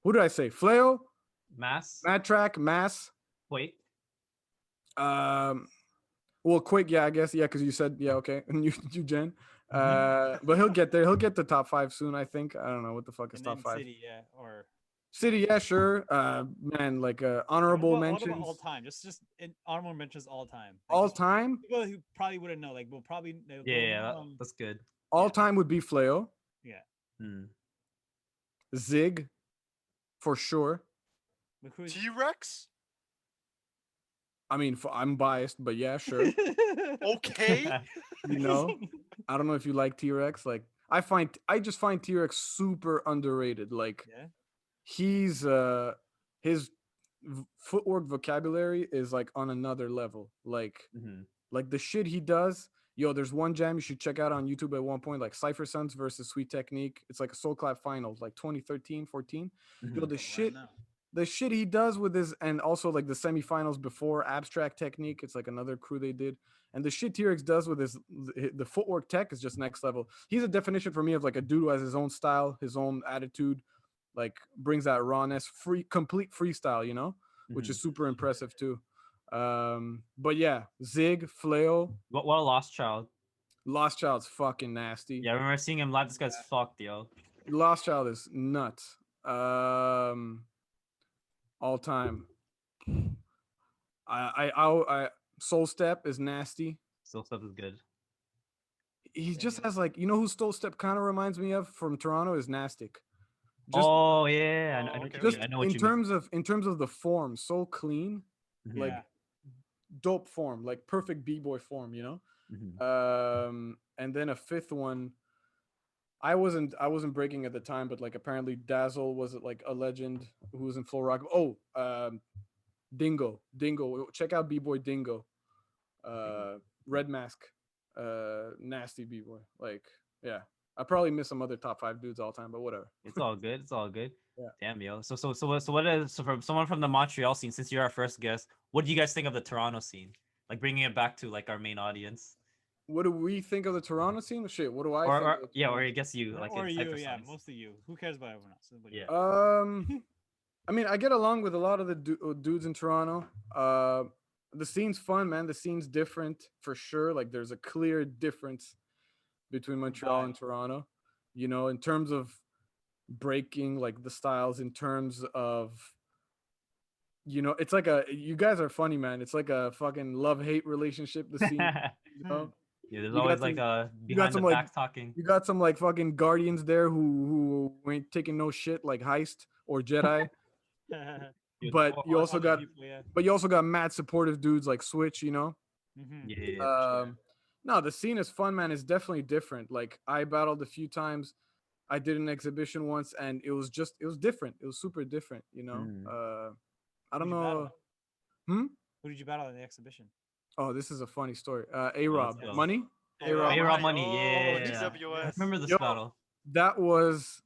who did I say? Flail, Mass. Mad Track, Mass. Wait. Well, Quick, yeah, I guess, yeah, because you said, yeah, okay, and you Jen. But he'll get there. He'll get to top 5 soon, I think. I don't know what the fuck is And top then 5. City, yeah, or City, yeah, sure. Man, like honorable what about mentions. all time. Just in honorable mentions all time. Like, All just time. people who probably wouldn't know. Like, will probably they'll go, Yeah, that's good. All time would be Flail, Hmm. Zig, for sure. Look who's- T-Rex. I mean, I'm biased, but yeah, sure. Okay. I don't know if you like T-Rex. Like, I just find T-Rex super underrated. Like, Yeah. he's his footwork vocabulary is like on another level. Like the shit he does. Yo, there's one jam you should check out on YouTube at one point, like Cypher Sons versus Sweet Technique. It's like a Soul Clap finals, like 2013, 14. Yo, the shit he does with his, and also like the semifinals before Abstract Technique. It's like another crew they did. And the shit T-Rex does with the footwork tech is just next level. He's a definition for me of like a dude who has his own style, his own attitude, like brings that rawness, complete freestyle, which is super impressive too. But yeah, Zig, Flail. What a lost child. Lost Child's fucking nasty. Yeah, I remember seeing him live. This guy's fucked, yo. Lost Child is nuts. All time. I Soul Step is nasty. Still stuff is good. He Same just here. has like, you know who Soul Step kind of reminds me of from Toronto is Nastic. Just Oh yeah, I know what okay. you just mean. I know what in you terms of the form, so clean, mean. like Yeah. dope form, like perfect b-boy form, you know. Mhm. And then a fifth one. I wasn't breaking at the time, but like apparently Dazzle was like a legend who was in Flow Rock. Oh, Dingo. Check out B-Boy Dingo. Red Mask. Nasty B-Boy. Like, yeah. I probably miss some other top 5 dudes all time, but whatever. It's all good. It's all good. Yeah. Damn, yo. So from someone from the Montreal scene, since you're our first guest, what do you guys think of the Toronto scene? Like bringing it back to like our main audience, What do we think of the Toronto scene? Shit, what do I think? or Of the yeah, or Toronto I guess you like Or in you, Cypher yeah, Sons. mostly you. Who cares about everyone else? Nobody Yeah. scene? I mean, I get along with a lot of the dudes in Toronto. The scene's fun, man. The scene's different for sure. Like, there's a clear difference between Montreal and Vibe. Toronto. You know, in terms of breaking, like the styles, in terms of, you know, it's like you guys are funny, man. It's like a fucking love-hate relationship. The scene, you know. Yeah, there's You always got like some- a you got behind the some, like, back talking. You got some like fucking guardians there who ain't taking no shit, like Heist or Jedi. Dude, But oh, you oh, also Other got people, yeah. but you also got mad supportive dudes like Switch, you know. Mhm. yeah, for sure. No, the scene is fun, man. It's definitely different. Like, I battled a few times. I did an exhibition once, and it was different. It was super different, you know. Mm. I don't Who'd you battle? know. Who did you battle in the exhibition? Oh, this is a funny story. A let's Rob go. Money. Oh, A-Rob A-Rob Money. Money, Oh, yeah. GWS. I remember this Yo. battle. That was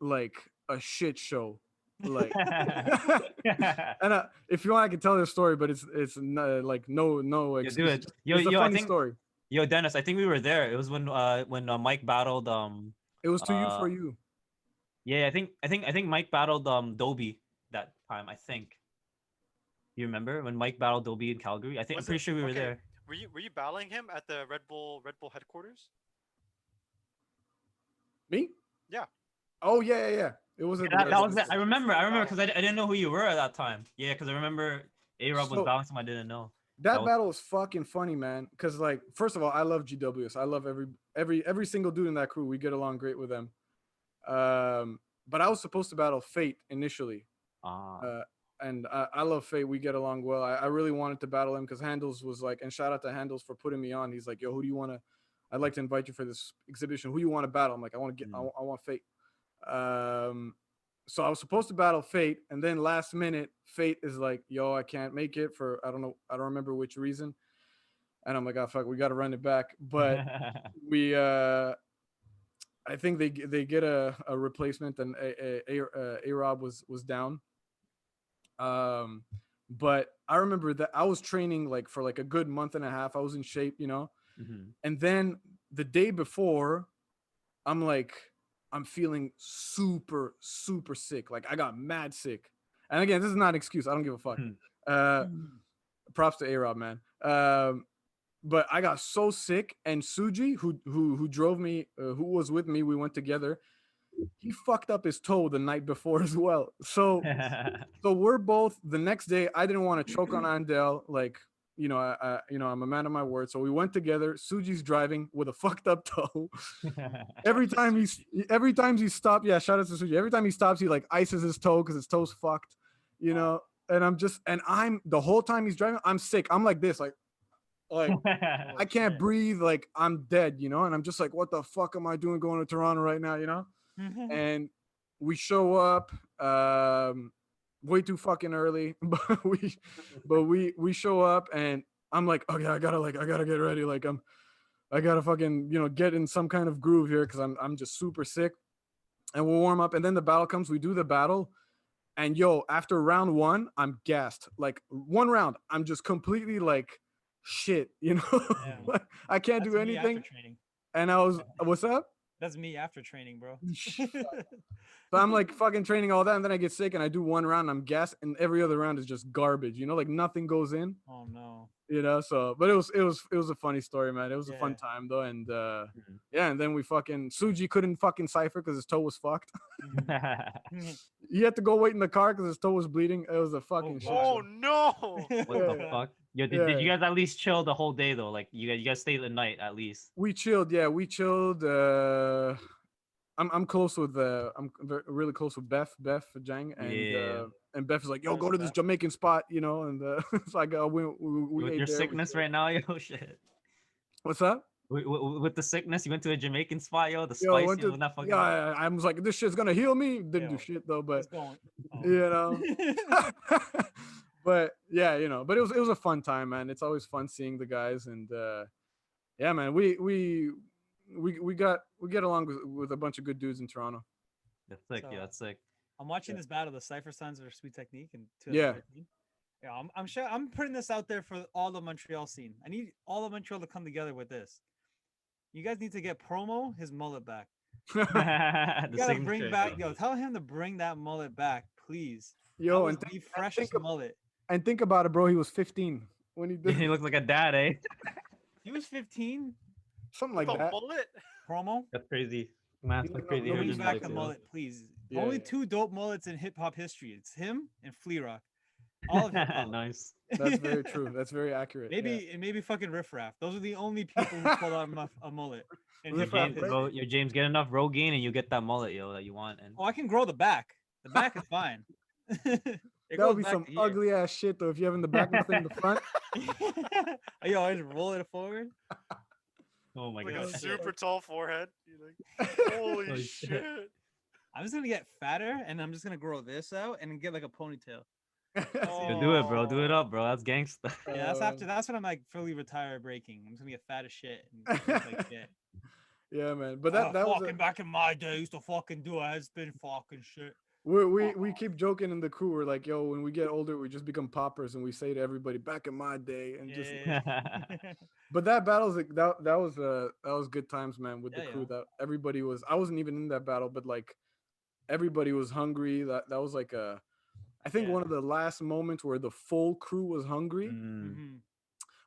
like a shit show. Like, and if you want, I can tell this story, but it's like no Yo, do excuses. it. Yo, It's a yo, I funny think story. yo, Dennis, I think we were there. It was when Mike battled It was to you uh for you. yeah, I think Mike battled Dobie that time, I think. You remember when Mike battled Dobie in Calgary? I'm Was pretty it sure we were okay? there. Were you battling him at the Red Bull headquarters? Me? Yeah. Oh yeah. It was at the That Red Bull was it. I headquarters. remember because I didn't know who you were at that time. Yeah, because I remember A-Rob was So- battling someone I didn't know. That was- battle was fucking funny, man. Cause like, first of all, I love GWS. I love every single dude in that crew. We get along great with them. But I was supposed to battle Fate initially. Ah. And I love Fate. We get along well. I really wanted to battle him because Handles was like, and shout out to Handles for putting me on. He's like, yo, who do you want to? I'd like to invite you for this exhibition. Who you want to battle? I'm like, I want to get, I want Fate. So I was supposed to battle Fate, and then last minute, Fate is like, yo, I can't make it for I don't remember which reason. And I'm like, oh fuck, we got to run it back. But we I think they get a replacement, and a Rob was down. But I remember that I was training like for like a good month and a half. I was in shape, you know. Mhm. And then the day before, I'm feeling super sick. Like, I got mad sick. And again, this is not an excuse. I don't give a fuck. Props to A-Rob, man. But I got so sick, and Sugy, who drove me, who was with me, we went together. He fucked up his toe the night before as well. So we're both the next day. I didn't want to choke on Andel, like, you know, I'm a man of my word. So we went together. Suji's driving with a fucked up toe. Every time he stopped, yeah, shout out to Suji. Every time he stops, he like ices his toe because his toe's fucked, you know. And I'm the whole time he's driving, I'm sick. I'm like this, like I can't breathe, like I'm dead, you know. And I'm just like, what the fuck am I doing going to Toronto right now, you know? And we show up way too fucking early, but we show up, and I'm like, okay, I gotta get ready, like I gotta fucking, you know, get in some kind of groove here because I'm just super sick. And we'll warm up, and then the battle comes. We do the battle, and yo, after round 1, I'm gassed. Like, one round, I'm just completely like shit, you know. Yeah. I can't That's do me anything. after training. And I was, what's up? That's me after training, bro. So I'm like fucking training all that, and then I get sick, and I do one round, and I'm gassed, and every other round is just garbage. You know, like nothing goes in. Oh no. You know, so but it was a funny story, man. It was a fun Yeah. time though, and Mhm. yeah, and then we fucking Sugy couldn't fucking cipher because his toe was fucked. Mhm. He had to go wait in the car because his toe was bleeding. It was a fucking shit Oh show. no! What the Yeah. fuck? Yo, did you Yeah. guys at least chill the whole day though? Like you guys stayed the night at least. We chilled, yeah, we chilled. I'm close with really close with Beth Jang, Yeah. and Beth is like, yo, Shout out go to to this Beth. Jamaican spot, you know, and it's like we With ate your there. sickness right now, yo, shit. What's up? With the sickness, you went to a Jamaican spot, yo. The Yo, spice, went yo, to not fucking. yeah. I was like, this shit's gonna heal me. Didn't do Yo, shit though, but It's going. Oh. you know. But yeah, you know, but it was a fun time, man. It's always fun seeing the guys, and yeah, man, we get along with a bunch of good dudes in Toronto. That's sick, yo. So- That's sick. I'm watching this battle, the Cypher Sons versus Sweet Technique in Yeah. 2013. Yeah, I'm sure I'm putting this out there for all the Montreal scene. I need all of Montreal to come together with this. You guys need to get Promo his mullet back. You The gotta bring signature, back, yo. yo. Tell him to bring that mullet back, please. Yo, That was and the think freshest ab- mullet. think about it, bro. He was 15 when he did He looks like a dad, eh? He was 15. something With like a that. mullet? Promo. That's crazy. Man, You that's know, crazy. nobody's Bring Origin back like the mullet, yo. mullet, please. Yeah, Only yeah. 2 dope mullets in hip hop history. It's him and Flea Rock. All of hip hop. Nice. That's very true. That's very accurate. yeah. Maybe fucking Riff Raff. Those are the only people who pull out a mullet in Riff hip Raff, hop James, right? history. bro, James, get enough Rogaine and you get that mullet, yo, that you want. And Oh, I can grow the back. The back is fine. It That goes would be back some to here. ugly ass shit though. If you have in the back, nothing in the front. Yo, I just roll it forward. oh my Like god. a super tall forehead. You're like, holy Holy shit. shit. I'm just gonna get fatter, and I'm just gonna grow this out and get like a ponytail. Yo, do it, bro. Do it Oh. up, bro. That's gangsta. Yeah, that's after. That's when I'm like fully retire breaking. I'm just gonna get fat as shit and look like shit. Yeah, man. But that was fucking back in my day, used to fucking do a headspin fucking shit. we keep joking in the crew. We're like, yo, when we get older, we just become poppers, and we say to everybody, back in my day, and just. Yeah. But that battle's like that was good times, man, with the Yeah, crew. yeah. That everybody was. I wasn't even in that battle, but like everybody was hungry. That was like I think Yeah. one of the last moments where the full crew was hungry Mm. Mhm.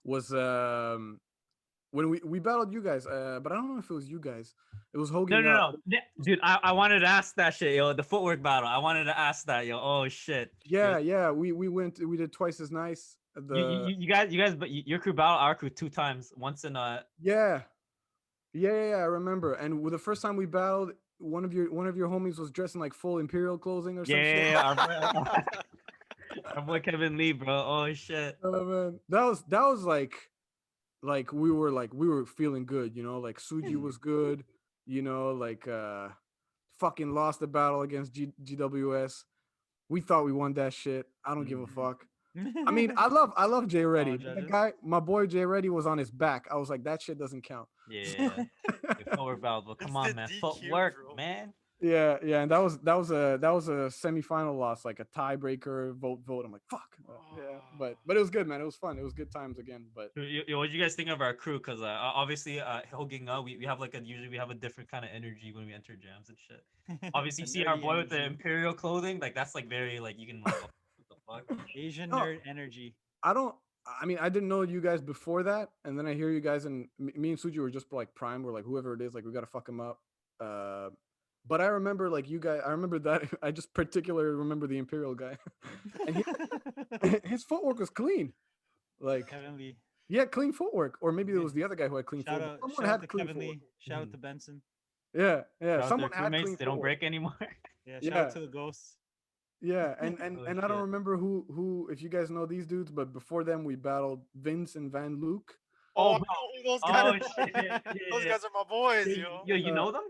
was when we battled you guys. But I don't know if it was you guys. It was Ho No, Ging no, Ah. no. Dude, I wanted to ask that shit, yo. The footwork battle. I wanted to ask that, yo. Oh shit. Yeah. We did twice as nice. You guys, but your crew battled our crew 2 times. Once in Yeah. I remember. And the first time we battled, one of your homies was dressed in like full Imperial clothing or some shit. yeah, our boy Kevin Lee, bro. Oh shit. Oh man, that was like we were feeling good, you know, like Sugy was good, you know, like fucking lost the battle against GWS. We thought we won that shit. I don't give a fuck. I mean, I love Jay Reddy. But the judges. guy, my boy Jay Reddy was on his back. I was like, that shit doesn't count. Yeah. Your footwork battle, but come It's on, the man. DQ, Footwork, bro. man. Yeah, and that was a semifinal loss, like a tiebreaker vote. I'm like, fuck. Yeah, but it was good, man. It was fun. It was good times again. But What did you guys think of our crew? Because obviously, Ho Ging Ah, we have usually we have a different kind of energy when we enter jams and shit. Obviously, you A see our nerdy boy with the energy. Imperial clothing, like that's like very like you can like what the fuck. Asian No. nerd energy. I mean, I didn't know you guys before that, and then I hear you guys, and me and Suji were just like prime. We're like, whoever it is, like we gotta fuck him up. But I remember like you guys. I remember that. I just particularly remember the Imperial guy, and his footwork was clean. Like Kevin Lee. he had clean footwork, or maybe it Yeah. was the other guy who had clean Shout footwork. out, Someone shout out had to clean Kevin footwork. Lee. Shout out Mhm. to Benson. Yeah, Shout out someone their had crewmates, clean they don't footwork. break anymore. Yeah, shout Yeah. out to the ghosts. Yeah, and Holy I don't shit. remember who if you guys know these dudes, but before them we battled Vince and Van Luke. Oh, Oh, I bro. know who those Oh, guys. shit. Those Yeah. guys are my boys, Yo, yo. you know them?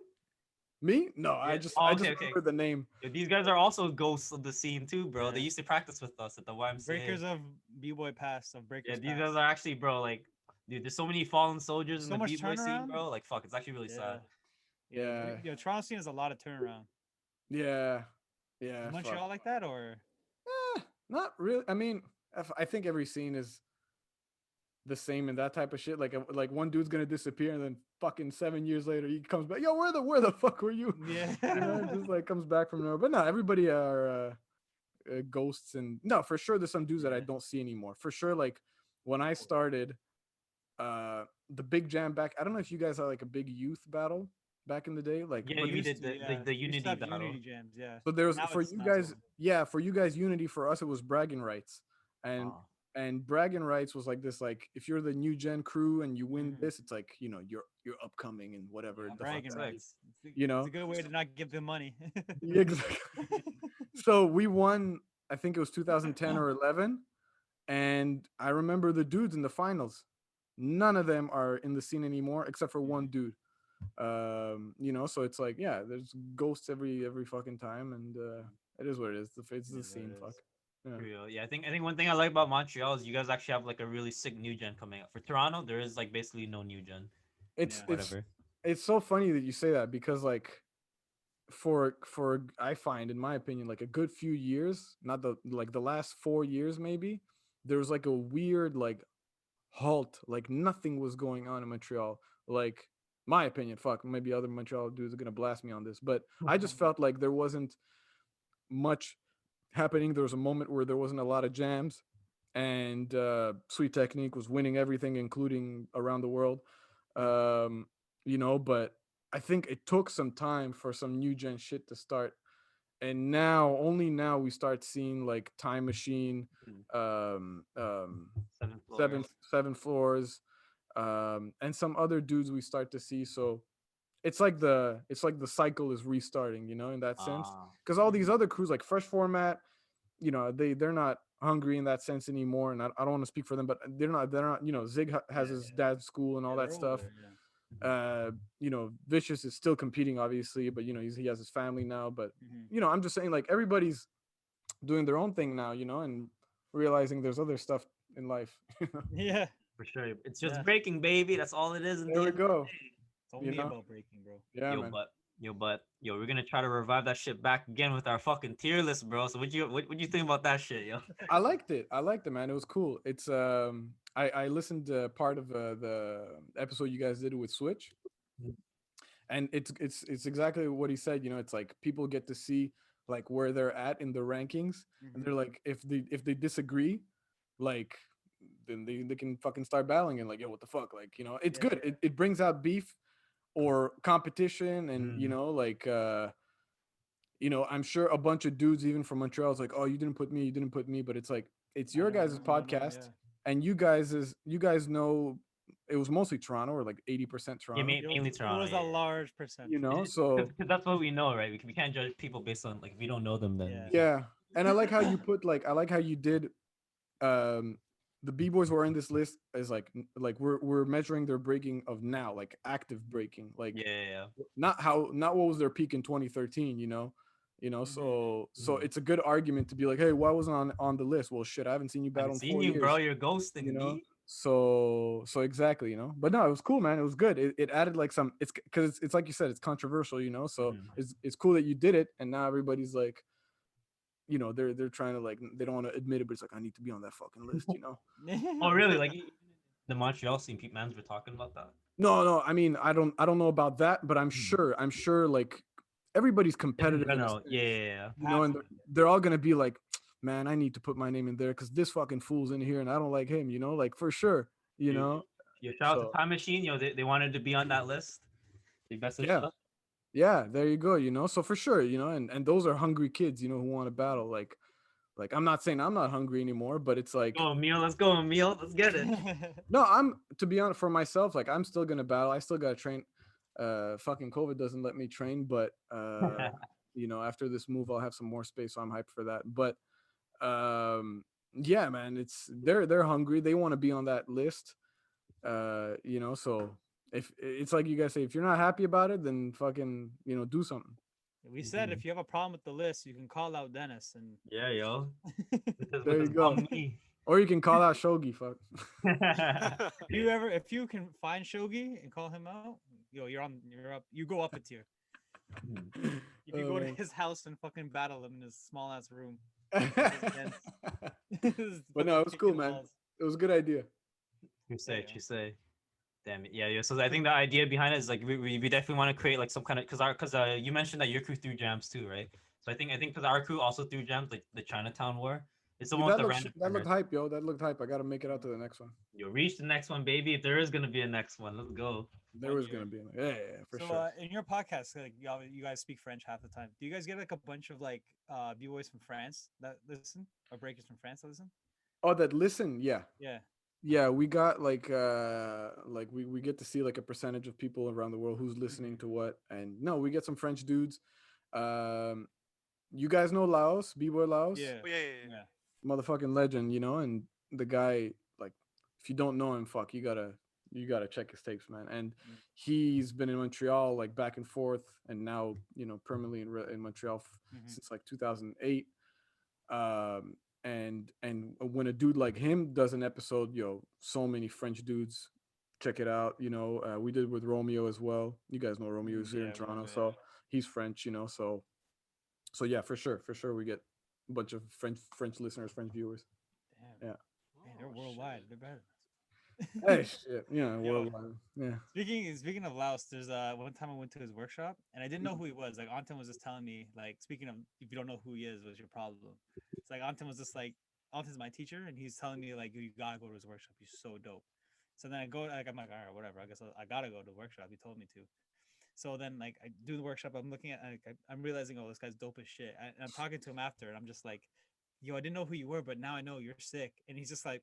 Me? No, Yeah. I just Oh, I okay, just okay. remember the name. Yo, these guys are also ghosts of the scene too, bro. They Yeah. used to practice with us at the YMCA. Breakers of Bboy Pass of Breakers. Yeah, these Pass. guys are actually, bro. Like, dude, there's so many fallen soldiers in So the much B-boy scene, turnaround? bro. Like, fuck, it's actually really sad. Yeah. Yo, Toronto scene has a lot of turnaround. Yeah. Is Yeah. Montreal fuck. like that or? Not really. I mean, I think every scene is the same and that type of shit. Like one dude's gonna disappear and then fucking 7 years later he comes back. Yo, where the fuck were you? Yeah. You know, it just like comes back from nowhere. But no, everybody are ghosts, and no, for sure there's some dudes that I Yeah. don't see anymore. For sure, like when I started the big jam back, I don't know if you guys had like a big youth battle back in the day, like Yeah, but we Used did to, yeah. the We used to Unity have battle. Unity jams, yeah. so there was Now for it's you not so guys, much. yeah, for you guys Unity, for us it was bragging rights. And Oh. and bragging rights was like this, like if you're the new gen crew and you win Mhm. this, it's like, you know, you're upcoming and whatever Yeah, the fuck bragging that rights. is, It's you know. a good way to not give them money. Yeah, exactly. So we won, I think it was 2010 or 11, and I remember the dudes in the finals, none of them are in the scene anymore except for one dude. You know, so it's like, yeah, there's ghosts every fucking time, and it is what it is. It's It the is what scene, it fuck. is. Yeah. Real. Yeah, I think one thing I like about Montreal is you guys actually have like a really sick new gen coming up. For Toronto, there is like basically no new gen. It's Yeah. it's Whatever. it's so funny that you say that, because like for I find, in my opinion, like a good few years, not the last 4 years maybe, there was like a weird like halt, like nothing was going on in Montreal. Like, my opinion, fuck, maybe other Montreal dudes are gonna blast me on this, but I just felt like there wasn't much happening. There was a moment where there wasn't a lot of jams, and Sweet Technique was winning everything, including around the world. Um, you know, but I think it took some time for some new gen shit to start, and now, only now, we start seeing like Time Machine, um, um, 7 floors. seven floors, and some other dudes we start to see. So it's like the cycle is restarting, you know, in that sense. Ah. Because all these other crews, like Fresh Format, you know, they're not hungry in that sense anymore, and I don't want to speak for them, but they're not, you know, Zig has Yeah, his yeah. dad's school and all Yeah, that they're stuff. older, yeah. You know, Vicious is still competing, obviously, but you know, he has his family now. But Mhm. you know, I'm just saying, like, everybody's doing their own thing now, you know, and realizing there's other stuff in life. Yeah. For sure. It's just Yeah. breaking, baby. That's all it is in There the we end of the go. day. It's only know? about breaking, bro. Yeah, Yo, man. but we're gonna try to revive that shit back again with our fucking tier list, bro. So what you think about that shit, yo? I liked it. I liked it, man. It was cool. It's I listened to part of the episode you guys did with Switch, and it's exactly what he said. You know, it's like people get to see like where they're at in the rankings, and they're Mhm. like, if they disagree, like, then they can fucking start battling, and like, yo, what the fuck, like, you know, it's Yeah. good. It brings out beef or competition, and you Mm. know, like, you know, I'm sure a bunch of dudes even from Montreal is like, oh, you didn't put me, but it's like, it's I your know, guys' I know, podcast, yeah. and you guys know it was mostly Toronto, or like 80% Yeah, Toronto, mainly It Toronto. was a large percentage. you know, so Because that's what we know, right? We can't judge people based on like if we don't know them, then Yeah. yeah. And I like how you put, like, I like how you did, um the B-boys were in this list as like, like we're measuring their breaking of now, like active breaking, like yeah. not what was their peak in 2013, you know. Mhm. So it's a good argument to be like, hey, why wasn't on the llist? Well, shit, I haven't seen you I battle haven't in seen 4 you, bro. years, You're ghosting you know. me. So exactly, you know. But no, it was cool, man. It was good. It added like some, it's because it's like you said, it's controversial, you know. So Mhm. it's cool that you did it, and now everybody's like, you know, they're trying to, like, they don't want to admit it, but it's like, I need to be on that fucking list, you know. Oh, really? Like the Montreal scene, Pete Mans were talking about that. No, I mean, I don't know about that, but Mhm. I'm sure, like, everybody's Just in competitive in a general, yeah, sense, yeah. you know, and they're, Absolutely. they're all gonna be like, man, I need to put my name in there because this fucking fool's in here, and I don't like him, you know, like, for sure, you You, know. you shout out to So Time Machine. You know, they wanted to be on that list. They messaged yeah, us. yeah, there you go, you know. So for sure, you know, and those are hungry kids, you know, who want to battle. Like, I'm not saying I'm not hungry anymore, but it's like, Go, Emil. Let's go, Emil. Let's get it. no, I'm, to be honest, for myself, like, I'm still gonna battle. I still gotta train. Fucking COVID doesn't let me train, but you know, after this move, I'll have some more space, so I'm hyped for that. But yeah, man, they're hungry. They want to be on that list. You know, so if it's like you guys say, if you're not happy about it, then fucking, you know, do something. We said if you have a problem with the list, you can call out Dennis and Yeah, yo. There With you his go. bum knee. Or you can call out Shogi. Fuck. if you can find Shogi and call him out, you're up. You go up a tier. If you Oh, go to man. his house and fucking battle him in his small ass room. But no, it was cool, man. It was a good idea. You say. Damn it. Yeah, yeah. So I think the idea behind it is like we definitely want to create like some kind of because you mentioned that your crew threw jams too, right? So I think because our crew also threw jams like the Chinatown War. It's the Yeah, one with the random that looked partners. hype, yo. That looked hype. I gotta make it out to the next one. You'll reach the next one, baby. If there is gonna be a next one, let's go. There was gonna be, yeah, for So sure. in your podcast, like you guys speak French half the time. Do you guys get like a bunch of like b-boys from France that listen, or breakers from France that listen? Oh, that listen, yeah. Yeah. Yeah, we got like we get to see like a percentage of people around the world who's listening to what, and no, we get some French dudes. Um, you guys know Laos, Bboy Laos, Yeah. Oh, yeah. motherfucking legend, and the guy, like, if you don't know him, fuck, you gotta check his tapes, man. And he's been in Montreal like back and forth, and now permanently in Montreal since like 2008. And when a dude like him does an episode, so many French dudes check it out. We did with Romeo as well. You guys know Romeo's here in Toronto, so he's French. So yeah, for sure we get a bunch of French listeners, French viewers. Damn. Yeah. Man, they're worldwide. They're better. Hey, shit, Yo, worldwide. Yeah. Speaking of Laos, there's one time I went to his workshop and I didn't know who he was. Like Anton was just telling me, like, speaking of, if you don't know who he is, what's your problem? It's like Anton was just like, Anton's my teacher and he's telling me like you gotta go to his workshop. He's so dope. So then I go, like, I'm like, all right, whatever. I guess I gotta go to the workshop. He told me to. So then, like, I do the workshop. I'm looking at, I'm realizing, oh, this guy's dope as shit. And I'm talking to him after, and I'm just like, yo, I didn't know who you were, but now I know you're sick. And he's just like,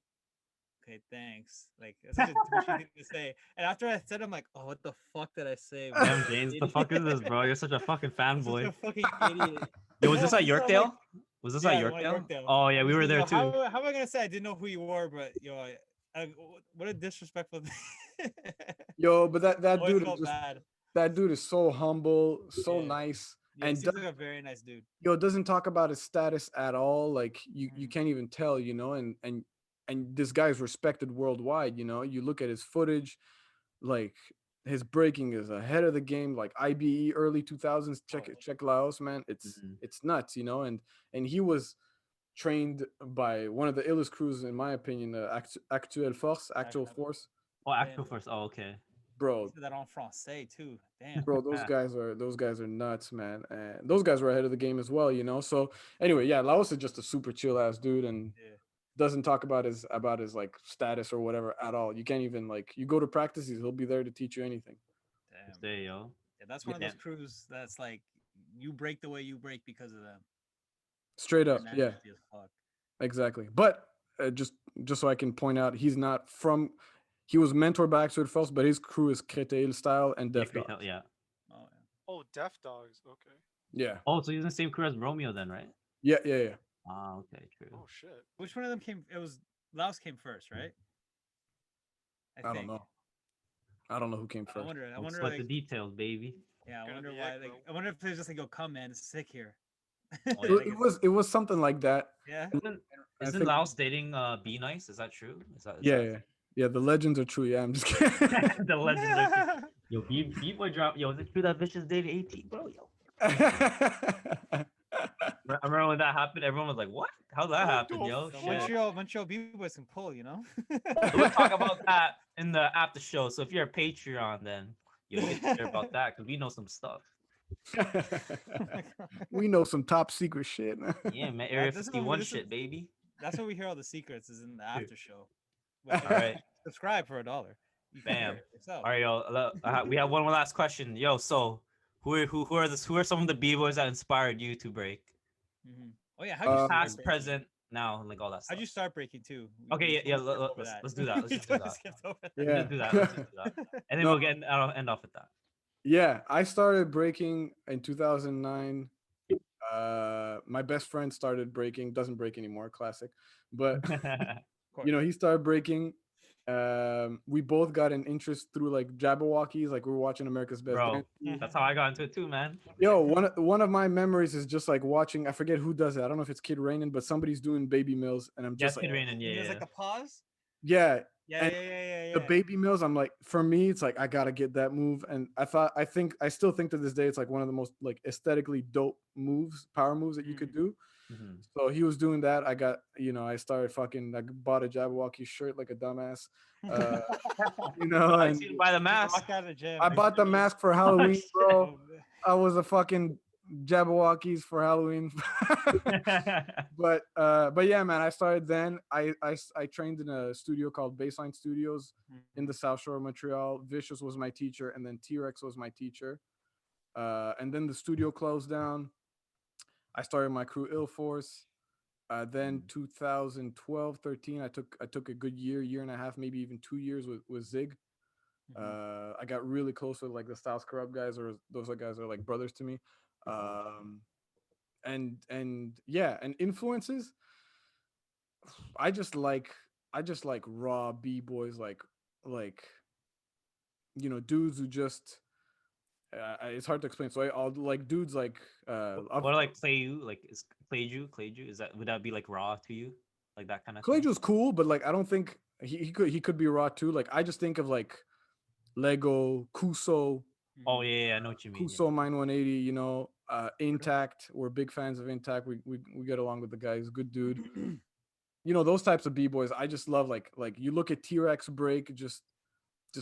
okay, thanks. Like, it's such a douchey thing to say. And after I said, I'm like, oh, what the fuck did I say? Damn, James, the fuck is this, bro? You're such a fucking fanboy. Such a fucking idiot. Yo, was this at I'm like, Yorkdale? Was this at yeah, the one at Yorkdale? Oh yeah, we were there too. How am I gonna say I didn't know who you were, but what a disrespectful thing. Yo, but that Always dude is felt just, bad. that dude is so humble, so Yeah. nice, Yeah, and he seems like a very nice dude. doesn't talk about his status at all. Like you can't even tell, and this guy's respected worldwide. You look at his footage, like his breaking is ahead of the game. Like IBE early 2000s, check Laos, man. It's nuts, and he was trained by one of the illest crews, in my opinion, Actual Force. Oh, actual first. Oh, okay. Bro, He said that en français too. Damn. bro, those guys are nuts, man. And those guys were ahead of the game as well, So anyway, yeah, Laos is just a super chill ass dude, and doesn't talk about his like status or whatever at all. You can't even, like, you go to practices, he'll be there to teach you anything. Damn. There, yo. Yeah, that's one of those crews that's like you break the way you break because of them. Straight up, And yeah, nasty as fuck. exactly. But just so I can point out, he was mentored by Axel Force, but his crew is Créteil style and Def Dogs. Yeah. Oh yeah. Oh, Deaf Dogs. Okay. Yeah. Oh, so he's in the same crew as Romeo then, right? Yeah. Ah, okay, true. Oh shit. Which one of them came? It was Laos came first, right? I don't know. I don't know who came I first. wonder. Let's Like, the details, baby. yeah, I Gotta wonder be why. egg, Like, bro. I wonder if there's just like, "Yo, come, man, it's sick here." Oh, yeah, It was something like that. Yeah. Isn't think- Laos dating Be Nice? Is that true? Is Yeah. The legends are true. Yeah, I'm just kidding. The legends are true. Yo, B-boy drop. Yo, is it true that Vicious dated 18, bro? Yo. I remember when that happened, everyone was like, "What? How'd that happen, yo?" So Shit. Montreal B-boys can pull, We'll talk about that in the after show. So if you're a Patreon, then you'll get to hear about that because we know some stuff. We know some top secret shit. Yeah, man. Area this is 51 this is- shit, baby. That's where we hear all the secrets is in the after show. All right. Subscribe for $1. You can hear Bam. it yourself. All right, yo. We have one last question, yo. So who are some of the B-boys that inspired you to break? Mhm. Oh yeah, how'd you start Past, breaking? present, now, and like all that stuff. How'd you start breaking too? Okay, yeah. skipped over Let's do that. Let's We just do totally that. skipped over that. Yeah. Let's just do that. Let's just do that. And then No. I'll end off with that. Yeah, I started breaking in 2009. My best friend started breaking, doesn't break anymore, classic. But he started breaking. We both got an interest through like Jabberwockies, like we were watching America's Best Bro, Dance. that's how I got into it too, man. Yo, one of my memories is just like watching, I forget who does it. I don't know if it's Kid Rainin, but somebody's doing baby mills, and I'm Yes, just Kid like, Rainin, There's yeah. like a pause. yeah. Yeah, And yeah. The baby mills, I'm like, for me, it's like I gotta get that move, and I still think to this day it's like one of the most like aesthetically dope moves, power moves that you could do. Mhm. So he was doing that. I got, I started fucking, I bought a Jabberwocky shirt like a dumbass, uh, I and see you buy the mask. Walk out of gym. I bought the mask for Halloween, bro. Oh, I was a fucking Jabberwockies for Halloween. But yeah, man, I started then. I trained in a studio called Baseline Studios in the South Shore of Montreal. Vicious was my teacher, and then T-Rex was my teacher. And then the studio closed down. I started my crew Ill Force. Then 2012, 13, I took a good year and a half, maybe even 2 years with Zig. I got really close with like the Styles Corrupt guys, or those are guys are like brothers to me. And yeah, and influences. I just like raw b-boys, like dudes who just it's hard to explain. So I'll like dudes like What like play you? Like is Clay you? Is that would that be like raw to you? Like that kind of thing? Kalejo's cool, but like I don't think he could be raw too. Like I just think of like Lego, Kuso, Oh yeah, I know what you mean. Kuso Mine 180, Intact. We're big fans of Intact. We get along with the guy. He's a good dude. Those types of b-boys I just love. Like you look at T-Rex break, just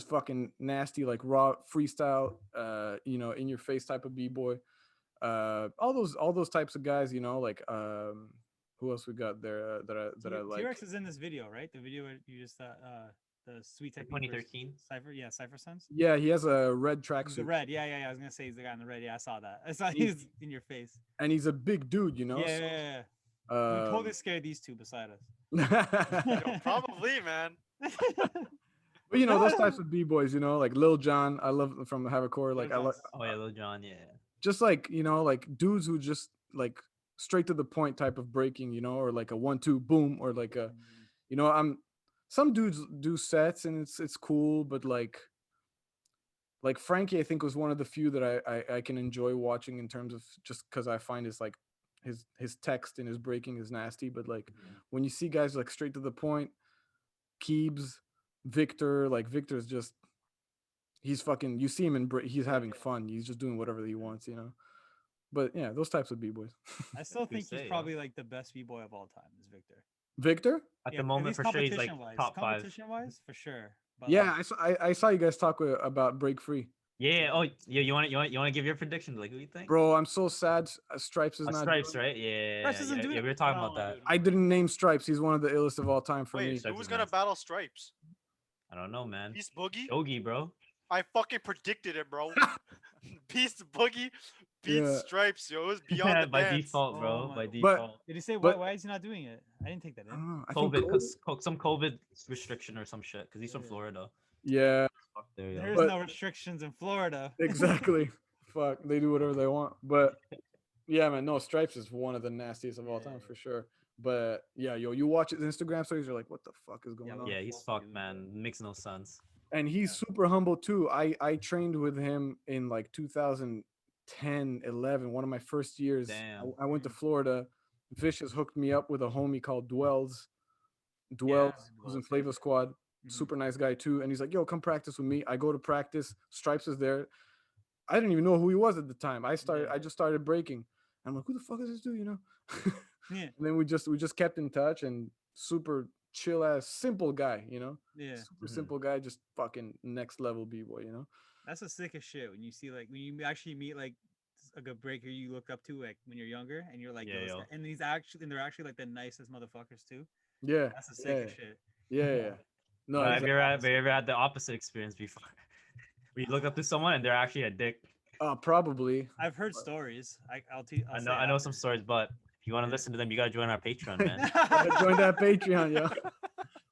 fucking nasty, like raw freestyle, in your face type of b-boy. All those types of guys, like who else we got there that I like. T-Rex is in this video, right? The video where you just the sweet technique. 2013. Cypher Sons. Yeah, he has a red The tracksuit. red, yeah. I was gonna say he's the guy in the red. Yeah, I saw that. I saw he's in your face. And he's a big dude, Yeah. We totally scared these two beside us. Yo, probably, man. But those types of b-boys, like Lil Jon, I love from Havocore. Like I like, Oh yeah, Lil Jon, yeah. just like like dudes who just like straight to the point type of breaking, or like a 1-2 boom, or like a, some dudes do sets and it's cool, but like Frankie, I think was one of the few that I can enjoy watching in terms of just because I find his like his text and his breaking is nasty, but like when you see guys like straight to the point, Keebs, Victor, like Victor's just he's fucking, you see him and he's having fun. He's just doing whatever he wants, But yeah, those types of b-boys. I still think he's say, probably like the best b-boy of all time is Victor. Victor? At the moment, for sure, he's like top 5. Competition-wise, for sure. But Yeah, I saw you guys talk about Break Free. Yeah. Oh, yeah. You want to give your prediction? Like, who you think? Bro, I'm so sad Stripes is not Stripes, doing it. right? Yeah. Stripes isn't doing Yeah, it. we were talking No, about that. dude. I didn't name Stripes. He's one of the illest of all time for me. Wait, Stripes who's is gonna nasty. battle Stripes? I don't know, man. Beast Boogie? Shogi, bro. I fucking predicted it, bro. Beast Boogie beats Yeah. Stripes, yo. It was beyond the By dance. default, bro. Oh by my- default. Did he say But- why is he not doing it? I didn't take that I in. don't know. I think COVID, because some COVID restriction or some shit. Because he's from Yeah. Florida. Yeah, Fuck there, yo. There's But- no restrictions in Florida. exactly. Fuck, they do whatever they want. But yeah, man, no, Stripes is one of the nastiest of all time for sure. But yeah, you watch his Instagram stories, you're like, what the fuck is going on? Yeah, he's fucked, man. Makes no sense. And he's super humble too. I trained with him in like 2010, 11, one of my first years. Damn. I went to Florida. Vicious hooked me up with a homie called Dwells. Dwells, who's in Flavor Squad. Super nice guy too. And he's like, yo, come practice with me. I go to practice. Stripes is there. I didn't even know who he was at the time. I just started breaking. I'm like, who the fuck is this dude, Yeah. And then we just kept in touch, and super chill ass, simple guy, Yeah. super simple guy, just fucking next level b-boy, That's the sickest shit when you see like when you actually meet like a good breaker you looked up to like when you're younger and you're like Yeah, yo, this yo. guy- and they're actually like the nicest motherfuckers too. Yeah, That's the sickest shit. yeah. No, Have you ever had the opposite experience before? Where you look up to someone and they're actually a dick. probably. I've heard stories. I'll say I know after. some stories, but if you want to listen to them, you gotta join our Patreon, man. Join that Patreon, yo.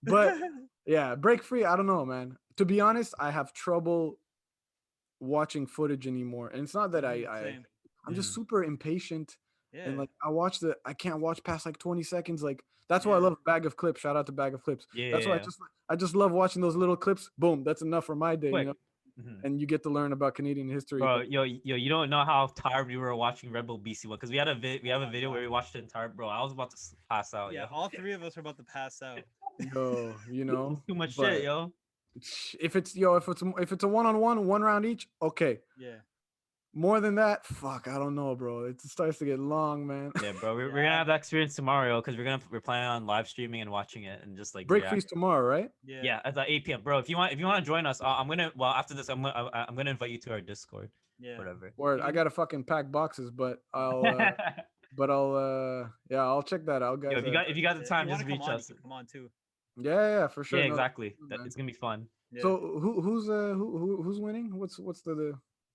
But yeah, Break Free, I don't know, man. To be honest, I have trouble watching footage anymore, and it's not that Same. I'm just super impatient. Yeah. And like I can't watch past like 20 seconds. Like that's why I Yeah. love Bag of Clips. Shout out to Bag of Clips. That's why Yeah. I just love watching those little clips. Boom, that's enough for my day, Quick. you know. Mhm. And you get to learn about Canadian history. Bro, but- you don't know how tired we were watching Red Bull BC one, because we have a video where we watched the entire. Bro, I was about to pass out. yeah, yo. all three of us are about to pass out. yo, Too much but shit, yo. if it's a one-on-one, one round each, okay. Yeah. More than that, fuck, I don't know, bro. It starts to get long, man. Yeah, bro. We're gonna have that experience tomorrow because we're planning on live streaming and watching it and just like Break react. freeze tomorrow, right? Yeah, at the 8 p.m. Bro, if you want to join us, I'm gonna after this I'm gonna invite you to our Discord. Yeah. Whatever. Word, I gotta fucking pack boxes, but yeah, I'll check that out, Yo, guys. if you got the If time, you want just to come reach on, you us. can come on too. Yeah, for sure. Yeah, No, exactly. man. It's gonna be fun. Yeah. So who's winning? What's the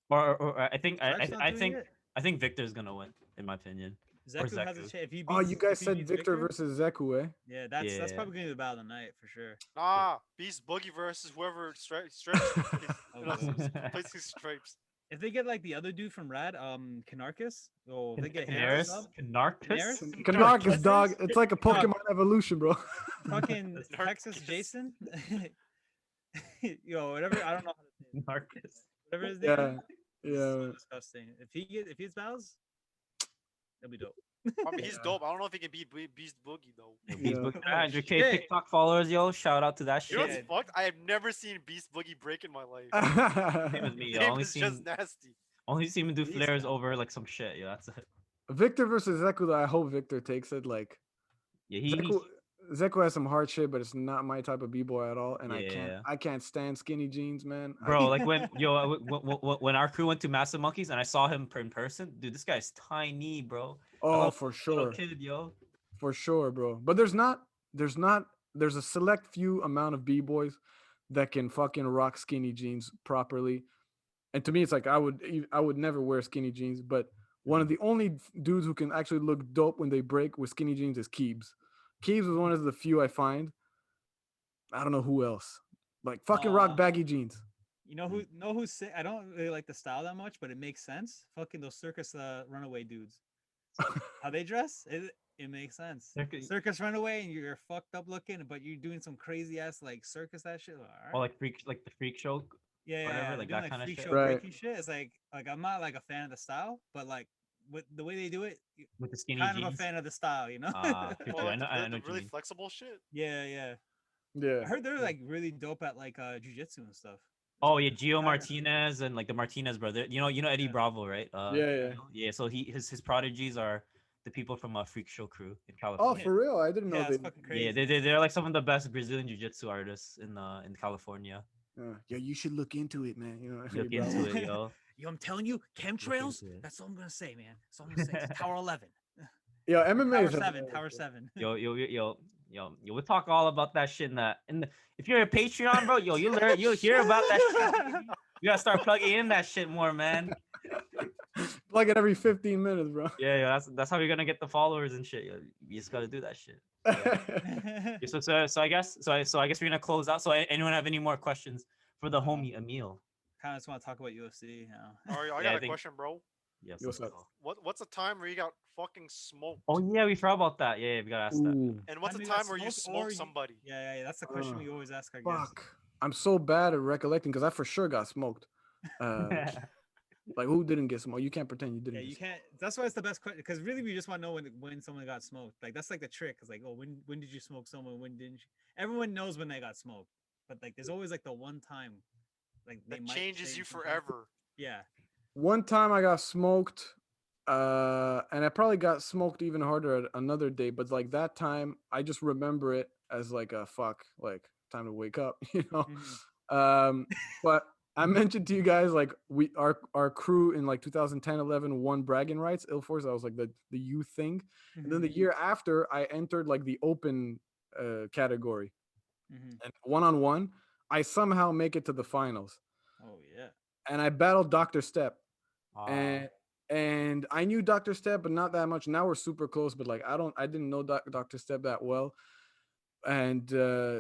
Or I think Zach's not doing it. I think Victor's gonna win, in my opinion. Zeku has a Zeku. chance. If he beats, Oh, you guys if he said beats Victor versus Zeku, eh? Yeah, that's Yeah. probably gonna be the battle of the night for sure. Nah, Beast Boogie versus whoever stripes plays his stripes. If they get like the other dude from Rad, Kanarkus, or if they get him Canaris? sub, Canarkus? Kanarkus, dog. It's like a Pokemon evolution, bro. fucking Texas Narcus. Jason, yo, whatever. I don't know how to say it. Canarkus. Whatever his name. Yeah, is, yeah. So disgusting. If he gets battles, it'll be dope. I mean, he's dope. I don't know if he can beat Beast Boogie though. Beast Yeah. Boogie, Oh, 100K shit. TikTok followers, yo. Shout out to that You know shit. what's Yeah. fucked? I have never seen Beast Boogie break in my life. Same as me, His yo. name Only is just seen nasty. him do Beast flares man. over like some shit. Yeah, that's it. Victor versus Zeku, though, I hope Victor takes it. Like Yeah, Zeku has some hard shit, but it's not my type of b-boy at all, and Yeah. I can't stand skinny jeans, man. Bro, like when our crew went to Massive Monkeys and I saw him in person, dude, this guy's tiny, bro. I Oh, thought for he was a little sure. kid, yo. For sure, bro. But there's a select few amount of b-boys that can fucking rock skinny jeans properly. And to me, it's like I would never wear skinny jeans, but one of the only dudes who can actually look dope when they break with skinny jeans is Keebs. Keebs was one of the few I find. I don't know who else. Like fucking rock baggy jeans. You know who's sick? I don't really like the style that much, but it makes sense. Fucking those circus runaway dudes. How they dress, it makes sense. Circus runaway, and you're fucked up looking, but you're doing some crazy ass like circus that shit. All Or right. like the freak show. Yeah, whatever, they're like doing that kinda freak shit. show Right. breaking shit. It's like I'm not like a fan of the style, but like with the way they do it, With the skinny kind jeans. of a fan of the style, you know? Feel Oh, you. I know the what you really mean. flexible shit. yeah. Yeah. I heard they're like really dope at like jujitsu and stuff. Oh yeah, Gio Kinda. Martinez and like the Martinez brother. You know Eddie Yeah. Bravo, right? Yeah. Yeah. So his prodigies are the people from a freak show crew in Oh, California. for real? I didn't know Yeah, they. it's fucking crazy. Yeah, they're like some of the best Brazilian jiu-jitsu artists in California. Yeah, you should look into it, man. You know, Look hey, bro. into it, yo. Yo, I'm telling you, chemtrails. into it. That's all I'm gonna say, man. That's all I'm gonna say. It's Tower 11, Yo, MMA Tower is 7, Tower 7. Yo, we'll talk all about that shit if you're a Patreon, bro, yo, you'll hear about that shit. You gotta start plugging in that shit more, man. Plug it every 15 minutes, bro. Yeah, that's how you're gonna get the followers and shit. Yo. You just gotta do that shit. Yeah, so I guess we're gonna close out. So anyone have any more questions for the homie Emil? Kind of just want to talk about UFC now. All right, I Yeah, got I a think- question, bro. Yes. Yo, what's up? What's a time where you got fucking smoked? Oh yeah, we forgot about that. Yeah, we gotta ask that. Ooh, And what's a Time you got time where you smoked or smoked you- somebody? Yeah. That's the question Uh, we always ask our guests. fuck. I'm so bad at recollecting because I for sure got smoked. Like who didn't get smoked? You can't pretend you didn't. Yeah, get you can't. That's why it's the best question because really we just want to know when someone got smoked. Like that's like the trick. It's like, oh, when did you smoke someone? When didn't you? Everyone knows when they got smoked, but like there's always like the one time, like they That might changes say you something. forever. Yeah. One time I got smoked, and I probably got smoked even harder at another day. But like that time, I just remember it as like a fuck, like time to wake up, you know. Mhm. But I mentioned to you guys like our crew in like 2010, 11 won bragging rights. Ilforce, that was like the youth thing, and then the year after I entered like the open category, Mhm. and 1-on-1, I somehow make it to the finals, Oh yeah. and I battled Dr. Step. Ah. And I knew Dr. Step, but not that much. Now we're super close, but like I didn't know Dr. Step that well. And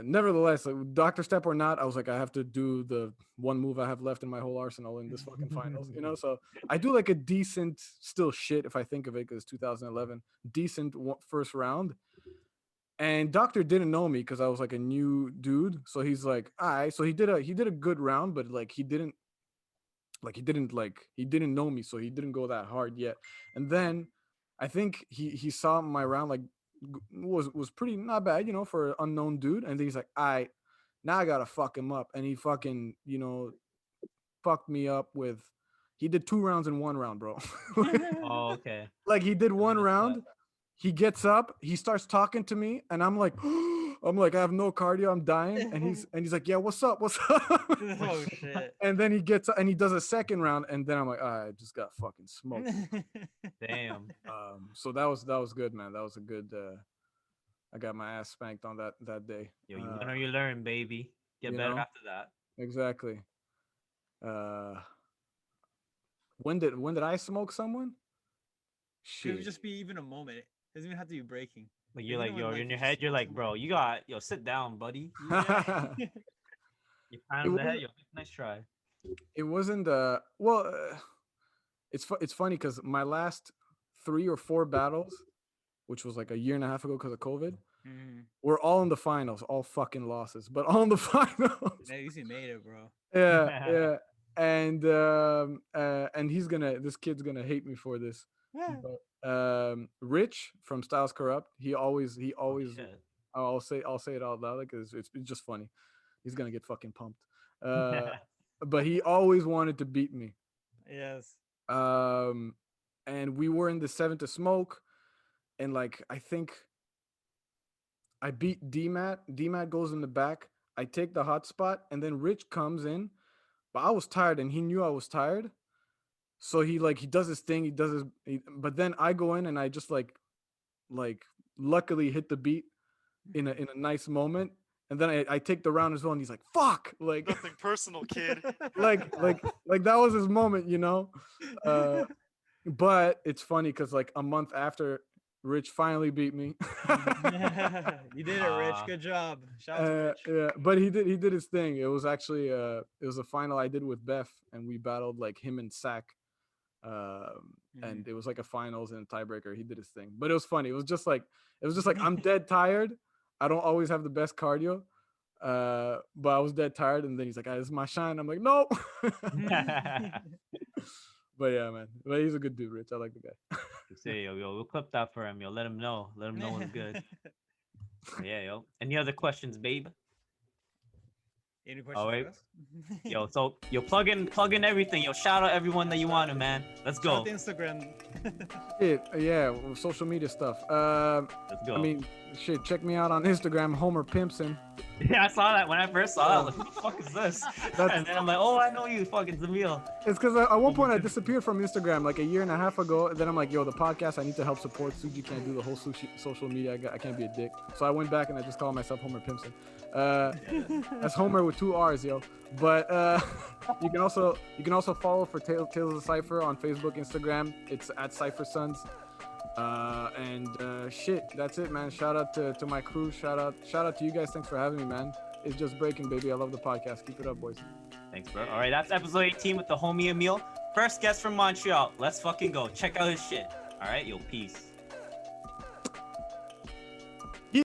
nevertheless, like Dr. Step or not, I was like, I have to do the one move I have left in my whole arsenal in this fucking finals, you know. So I do like a decent, still shit if I think of it, because 2011, decent first round. And Doctor didn't know me because I was like a new dude. So he's like, all right. So he did a good round, but like he didn't know me, so he didn't go that hard yet. And then I think he saw my round like was pretty not bad, you know, for an unknown dude. And then he's like, I now I gotta fuck him up. And he fucking, you know, fucked me up with He did 2 rounds in 1 round, bro. Oh, okay. Like he did one That's round. He gets up, he starts talking to me, and I'm like, I have no cardio, I'm dying. And he's like, yeah, what's up? What's up? Oh shit. And then he gets and he does a second round, and then I'm like, I just got fucking smoked. Damn. So that was good, man. That was a good. I got my ass spanked on that day. Yo, you win or you learn, baby. Get you better know? after that. Exactly. When did I smoke someone? It would Shit. just be even a moment. It doesn't even have to be breaking. Like Like, you're like, you know yo, when, like, in you your just head, you're smoke like, someone- bro, sit down, buddy. Yeah. You pat It him in the head, was- yo, nice try. It wasn't it's funny because my last 3 or 4 battles, which was like a year and a half ago because of COVID, Mhm. we're all in the finals, all fucking losses, but all in the finals. At least you made it, bro. Yeah. And this kid's gonna hate me for this. But Rich from Styles Corrupt, he always Oh, shit. I'll say it out loud because it's just funny. He's gonna get fucking pumped. But he always wanted to beat me. Yes. And we were in the 7 to smoke, and like I think I beat DMAT. DMAT goes in the back. I take the hot spot, and then Rich comes in, but I was tired, and he knew I was tired. So he does his thing. But then I go in and I just like luckily hit the beat in a nice moment, and then I take the round as well. And he's like, "Fuck!" Like Nothing personal, kid. like that was his moment, you know. But it's funny because like a month after, Rich finally beat me. You did it, Rich. Good job. Shout out to Rich. Yeah, but he did his thing. It was actually it was a final I did with Beth, and we battled like him and Sack. And it was like a finals and a tiebreaker. He did his thing, but it was funny. It was just like I'm dead tired. I don't always have the best cardio, but I was dead tired. And then he's like, "This is my shine." I'm like, "No." But yeah, man. But he's a good dude, Rich. I like the guy. Say, yo, we'll clip that for him, yo. Let him know. Let him know what's good. Yeah, yo. Any other questions, babe? Any questions right. for us? Yo, so yo, plug in everything. Yo, shout out everyone that you want to, man. Let's Shout go. out to Instagram. Yeah, social media stuff. Let's go. I mean, shit. Check me out on Instagram, Homer Pimpson. Yeah, I saw that when I first saw that. I was like, what the fuck is this? And then I'm like, oh, I know you, fucking Emil. It's because at one point I disappeared from Instagram like a year and a half ago. And then I'm like, yo, the podcast, I need to help support. Sugy can't do the whole social media. I can't be a dick. So I went back and I just called myself Homer Pimpson. That's Homer with 2 R's, yo. But you can also follow for Tales of the Cypher on Facebook, Instagram. It's at Cypher Sons. Shit, that's it, man. Shout out to my crew. Shout out to you guys. Thanks for having me, man. It's just breaking, baby. I love the podcast. Keep it up, boys. Thanks, bro. All right, that's episode 18 with the homie Emil. First guest from Montreal. Let's fucking go. Check out his shit. All right, yo, peace.